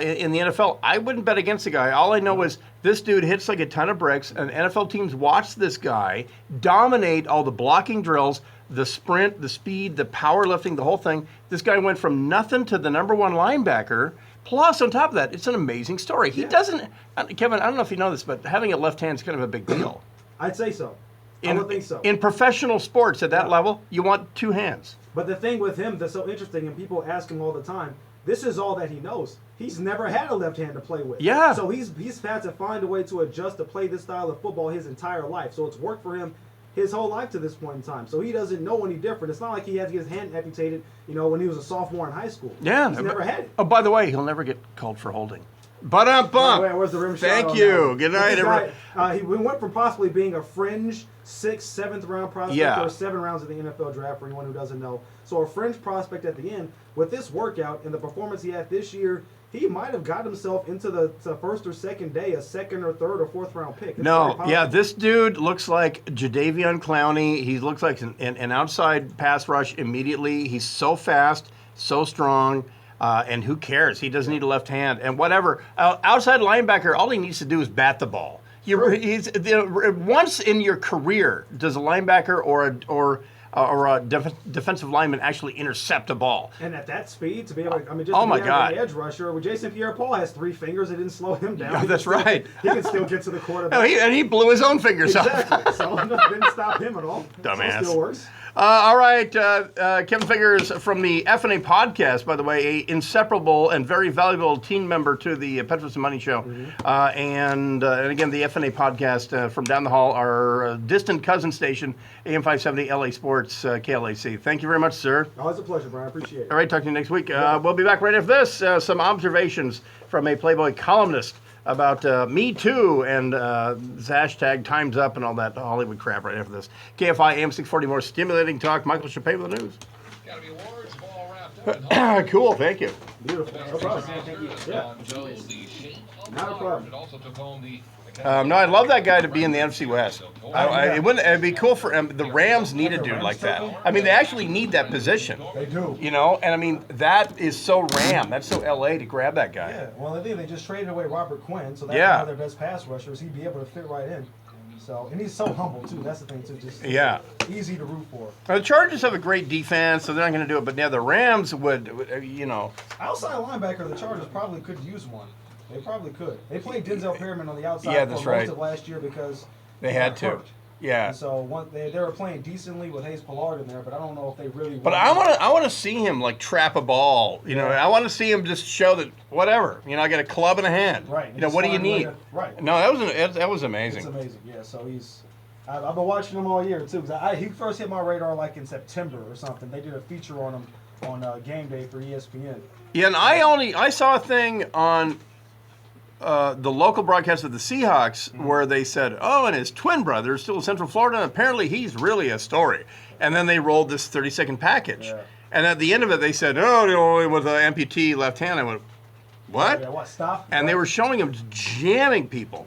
in the NFL, I wouldn't bet against the guy. All I know is this dude hits like a ton of bricks, and NFL teams watch this guy dominate all the blocking drills, the sprint, the speed, the powerlifting, the whole thing. This guy went from nothing to the number one linebacker. Plus, on top of that, it's an amazing story. He doesn't, Kevin, I don't know if you know this, but having a left hand is kind of a big deal. I'd say so. I would think so. In professional sports at that level, you want two hands. But the thing with him that's so interesting, and people ask him all the time, this is all that he knows. He's never had a left hand to play with. Yeah. So he's had to find a way to adjust to play this style of football his entire life. So it's worked for him his whole life to this point in time. So he doesn't know any different. It's not like he had to get his hand amputated, when he was a sophomore in high school. Yeah. He's never had it. Oh, by the way, he'll never get called for holding. Where's the rim shot? Thank you. Good night, everyone. He went from possibly being a fringe 6th, 7th round prospect. There were 7 rounds of the NFL draft for anyone who doesn't know. So a fringe prospect at the end. With this workout and the performance he had this year, he might have got himself into the first or second day, a 2nd or 3rd or 4th round pick. This dude looks like Jadeveon Clowney. He looks like an outside pass rush immediately. He's so fast, so strong. And who cares? He doesn't need a left hand. And whatever. Outside linebacker, all he needs to do is bat the ball. Once in your career, does a linebacker or a defensive lineman actually intercept a ball? And at that speed, to be able to, an edge rusher, well, Jason Pierre-Paul has 3 fingers. It didn't slow him down. Yeah, that's right. He can still get to the quarterback. And he blew his own fingers off. Exactly. So it didn't stop him at all. Dumbass. So it still works. All right, Kevin Figures from the F&A podcast, by the way, an inseparable and very valuable team member to the Petros and Money Show. And again, the F&A podcast from down the hall, our distant cousin station, AM 570 LA Sports, KLAC. Thank you very much, sir. Always a pleasure, Brian. I appreciate it. All right, talk to you next week. We'll be back right after this. Some observations from a Playboy columnist about Me Too and hashtag Time's Up and all that Hollywood crap right after this. KFI AM 640, more stimulating talk. Michael Chappé with the news. Got to be awards all wrapped up. Cool, thank you. Beautiful. No problem. Thank you. Not a problem. It also took home the No, I'd love that guy to be in the NFC West. It'd be cool for the Rams need a dude like that. I mean, they actually need that position. They do. You know, and I mean, that is so Ram. That's so LA to grab that guy. Yeah, well, I think they just traded away Robert Quinn, so that's one of their best pass rushers. He'd be able to fit right in. So, and he's so humble too. That's the thing too. Just easy to root for. The Chargers have a great defense, so they're not going to do it. But now the Rams would, you know. Outside linebacker, the Chargers probably could use one. They probably could. They played Denzel Perryman on the outside for most of last year because they had to. Hurt. Yeah. And so they were playing decently with Hayes Pollard in there, but I don't know if they really. But I want to see him like trap a ball. You know, I want to see him just show that whatever. You know, I got a club in a hand. Right. You know, what do you need? Right. No, that was amazing. It's amazing. Yeah. So I've been watching him all year too. Because he first hit my radar like in September or something. They did a feature on him on Game Day for ESPN. Yeah, and I saw a thing on the local broadcast of the Seahawks where they said, oh, and his twin brother is still in Central Florida, and apparently he's really a story. And then they rolled this 30-second package. Yeah. And at the end of it, they said, oh, you know, with an amputee left hand. I went, what? Yeah, what, stop? And they were showing him jamming people.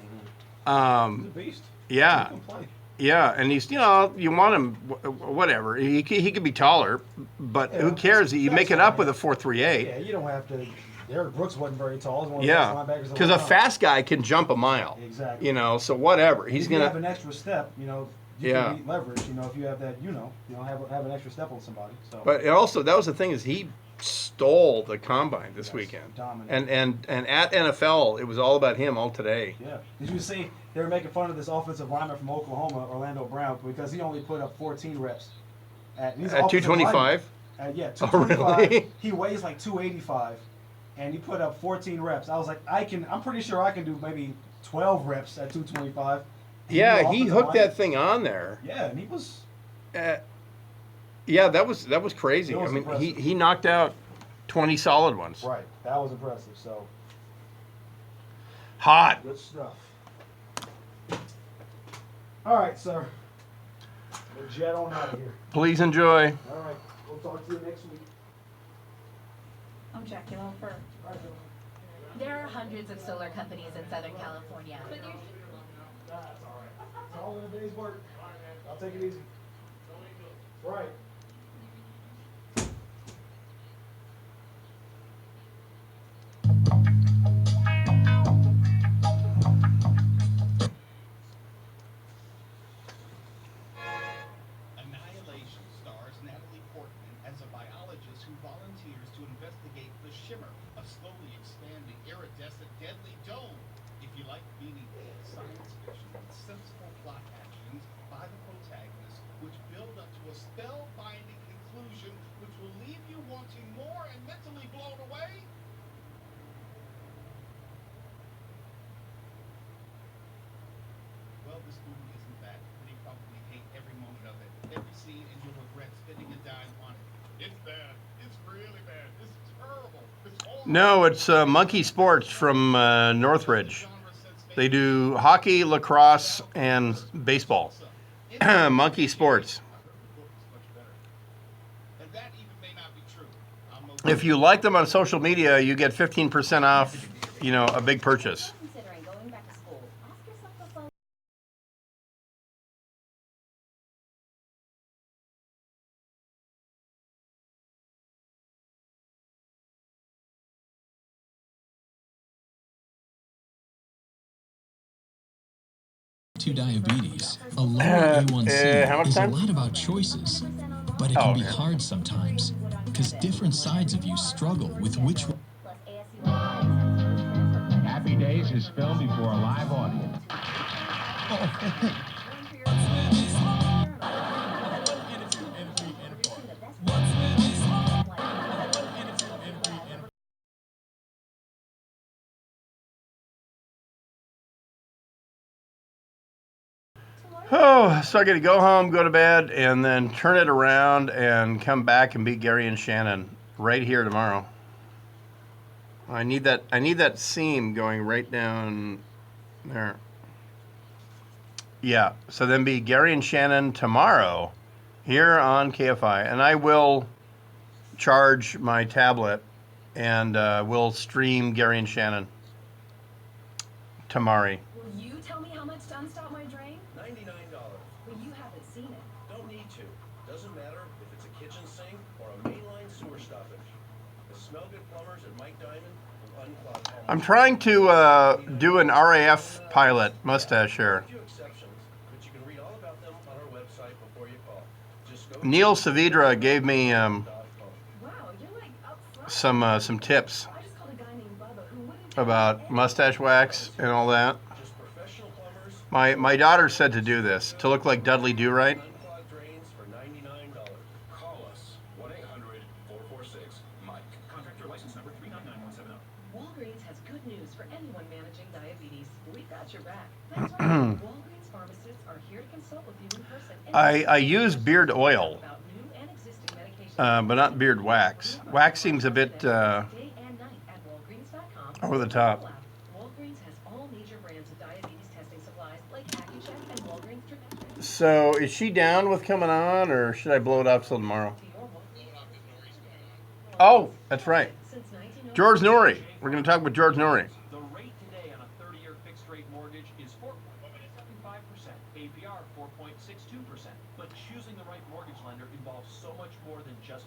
He's a beast. Yeah. He can play. Yeah, and he's, you know, you want him, whatever. He could be taller, but who cares? You make it up with a 4.38. Yeah, you don't have to. Derek Brooks wasn't very tall. Yeah, because a fast guy can jump a mile. Exactly. You know, so whatever. He's going to have an extra step, you know, you can beat leverage, you know, if you have that, you know, have an extra step on somebody. So. But also, that was the thing, is he stole the combine this weekend. Dominant. And at NFL, it was all about him all today. Yeah. Did you see they were making fun of this offensive lineman from Oklahoma, Orlando Brown, because he only put up 14 reps. At 225? Yeah, 225. Oh, really? He weighs like 285. And he put up 14 reps. I was like, I'm pretty sure I can do maybe 12 reps at 225. Yeah, he hooked that thing on there. Yeah, and he was. Yeah, that was crazy. I mean, he knocked out 20 solid ones. Right, that was impressive. So. Hot. Good stuff. All right, sir. We'll jet on out of here. Please enjoy. All right, we'll talk to you next week. I'm Jackie Lofer. There are hundreds of solar companies in Southern California. That's all right. It's all in a day's work. I'll take it easy. Right. Annihilation stars Natalie Portman as a biologist who volunteers to investigate the shimmer, a slowly expanding iridescent deadly dome. If you like meaningful science fiction with sensible plot actions by the protagonist, which build up to a spellbinding conclusion which will leave you wanting more and mentally blown away. Well, this movie isn't that, but you probably hate every moment of it, every scene, and you'll regret spending a dime on it. It's bad. It's really bad. It's terrible. It's awful. No, it's Monkey Sports from Northridge. They do hockey, lacrosse, and baseball. Monkey Sports. If you like them on social media, you get 15% off, you know, a big purchase. Considering going back to school, ask yourself the following. To diabetes, a lower A1C is a lot about choices, but it can be hard sometimes, because different sides of you struggle with which one. Happy Days is filmed before a live audience. Oh, so I got to go home, go to bed, and then turn it around and come back and beat Gary and Shannon right here tomorrow. I need that seam going right down there. Yeah, so then be Gary and Shannon tomorrow here on KFI, and I will charge my tablet and we'll stream Gary and Shannon. Tamari. Will you tell me how much to unstop my drain? $99. Well, you haven't seen it. Don't need to. Doesn't matter if it's a kitchen sink or a mainline sewer stoppage. The Smell Good plumbers at Mike Diamond will unclog all. I'm trying to do an RAF pilot mustache hair. A few exceptions, but you can read all about them on our website before you call. Just go Neil Saavedra gave me Wow, you're like up front. some tips I just called a guy named Bubba who wouldn't about mustache wax and all that. just professional plumbers. My daughter said to do this to look like Dudley Do Right. Unclog drains for $99. Call us 1-800-446-MIKE. Contractor license number 399170. Walgreens has good news for anyone managing diabetes. We've got your back. That's right. Walgreens pharmacists are here to consult with you in person. I use beard oil, About new and existing medications. but not beard wax. Wax seems a bit Day and night at Walgreens.com. over the top. Walgreens has all major brands of diabetes testing supplies like AccuCheck and Walgreens Trip. So is she down with coming on, or should I blow it off till tomorrow? Oh, that's right. George Norrie. We're going to talk about George Norrie. The rate today on a 30-year fixed-rate mortgage is 4.75%, APR 4.62%. But choosing the right mortgage lender involves so much more than just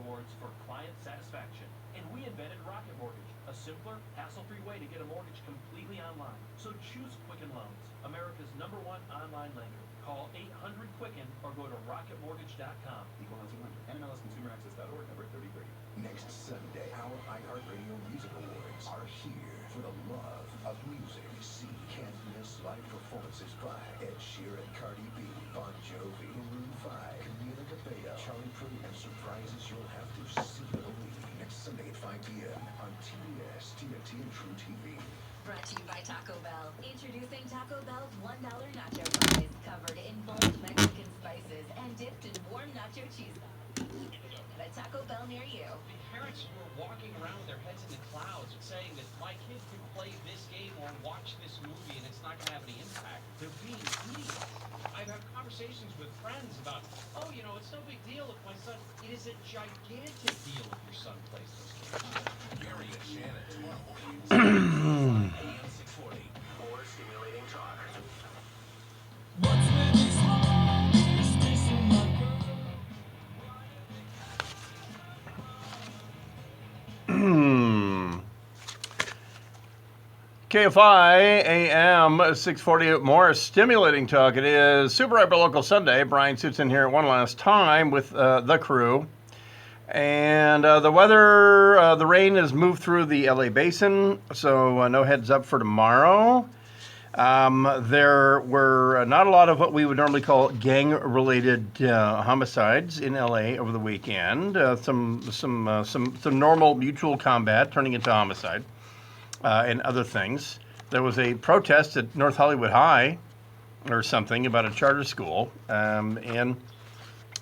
awards for client satisfaction. And we invented Rocket Mortgage, a simpler, hassle-free way to get a mortgage completely online. So choose Quicken Loans, America's #1 online lender. Call 800-QUICKEN or go to rocketmortgage.com. Equal housing lender. NMLSConsumerAccess.org, number 3030. Next Sunday, our iHeartRadio Music Awards are here for the love of music. See can't miss live performances by Ed Sheeran, Cardi B, Bon Jovi, Maroon 5, Camila Cabello, Charlie Puth, and surprises you'll have to see to believe. Next Sunday at 5 p.m. on TBS, TNT, and True TV. Brought to you by Taco Bell. Introducing Taco Bell's $1 nacho fries, covered in bold Mexican spices and dipped in warm nacho cheese. At a Taco Bell near you. The parents who are walking around with their heads in the clouds saying that my kid could play this game or watch this movie and it's not going to have any impact. They're being idiots. I've had conversations with friends about, oh, you know, it's no big deal if my son, it is a gigantic deal if your son plays this game. Gary and Shannon tomorrow. AM 640. More stimulating talk. KFI AM 640 more stimulating talk. It is Super Hyper Local Sunday. Brian suits in here one last time with the crew. And the weather, the rain has moved through the LA basin, so no heads up for tomorrow. There were not a lot of what we would normally call gang-related homicides in LA over the weekend. Some normal mutual combat turning into homicide and other things. There was a protest at North Hollywood High or something about a charter school, and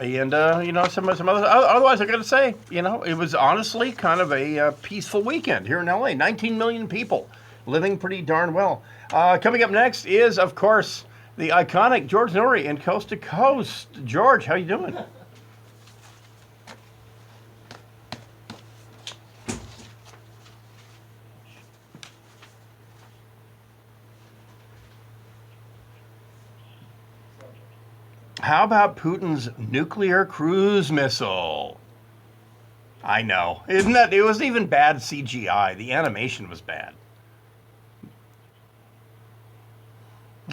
you know, some other. Otherwise, I got to say, you know, it was honestly kind of a peaceful weekend here in LA. 19 million people living pretty darn well. Coming up next is, of course, the iconic George Norrie in Coast to Coast. George, how you doing? How about Putin's nuclear cruise missile? I know. Isn't that, it wasn't even bad CGI. The animation was bad.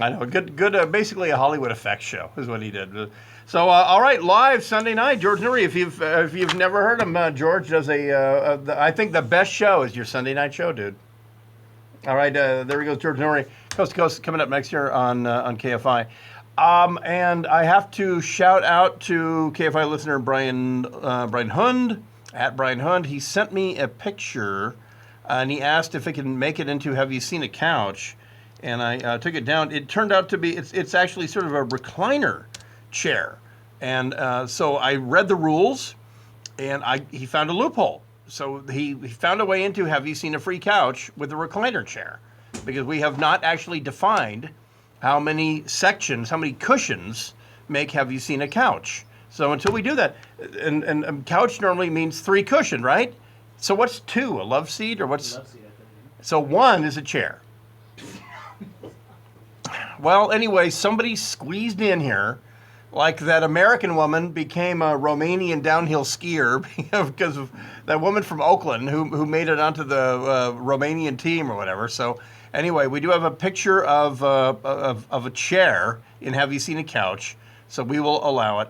I know. Good, basically a Hollywood effects show is what he did. So, all right, live Sunday night, George Norrie. If you've never heard him, George does I think the best show is your Sunday night show, dude. All right, there he goes, George Norrie, Coast to Coast, coming up next year on KFI. And I have to shout out to KFI listener Brian Hund, at Brian Hund. He sent me a picture, and he asked if it can make it into Have You Seen a Couch? And I took it down. It turned out to be, it's actually sort of a recliner chair. And so I read the rules, and he found a loophole. So he found a way into Have You Seen a Free Couch with a recliner chair? Because we have not actually defined how many sections, how many cushions make Have You Seen a Couch? So until we do that, and couch normally means 3 cushion, right? So what's 2, a love seat, or what's? So one is a chair. Well, anyway, somebody squeezed in here, like that American woman became a Romanian downhill skier because of that woman from Oakland who made it onto the Romanian team or whatever. So anyway, we do have a picture of a chair in Have You Seen a Couch? So we will allow it.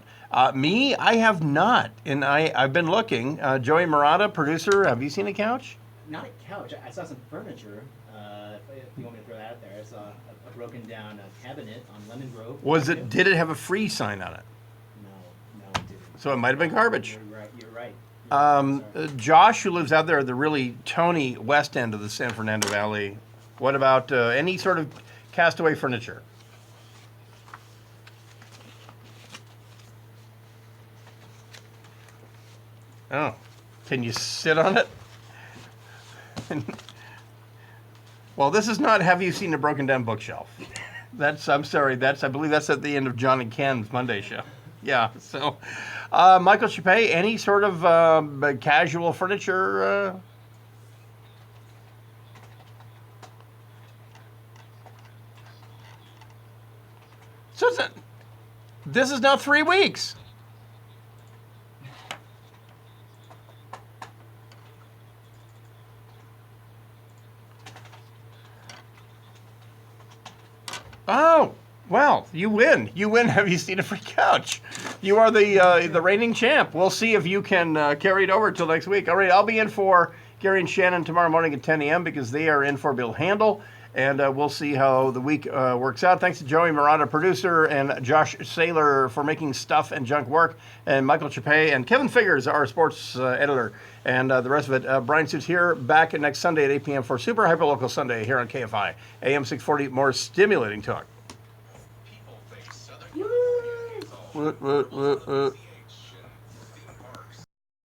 Me, I have not, and I've been looking. Joey Murata, producer, have you seen a couch? Not a couch. I saw some furniture. If you want me to throw that out there, I saw a broken down cabinet on Lemon Grove. Did it have a free sign on it? No, it didn't. So it might have been garbage. You're right. Josh, who lives out there at the really Tony west end of the San Fernando Valley, what about any sort of castaway furniture? Oh, can you sit on it? Well, this is not Have You Seen a Broken Down Bookshelf? I'm sorry, I believe that's at the end of John and Ken's Monday show. Yeah, so Michael Chappé, any sort of casual furniture? So this is now 3 weeks. Oh, well, you win. You win. Have you seen a free couch? You are the reigning champ. We'll see if you can carry it over till next week. All right, I'll be in for Gary and Shannon tomorrow morning at 10 a.m. because they are in for Bill Handel, and we'll see how the week works out. Thanks to Joey Murata, producer, and Josh Saylor for making stuff and junk work, and Michael Chappé and Kevin Figures, our sports editor, and the rest of it. Brian Suits here, back next Sunday at 8 p.m. for Super Hyperlocal Sunday here on KFI, AM 640, more stimulating talk. People think Southern California is all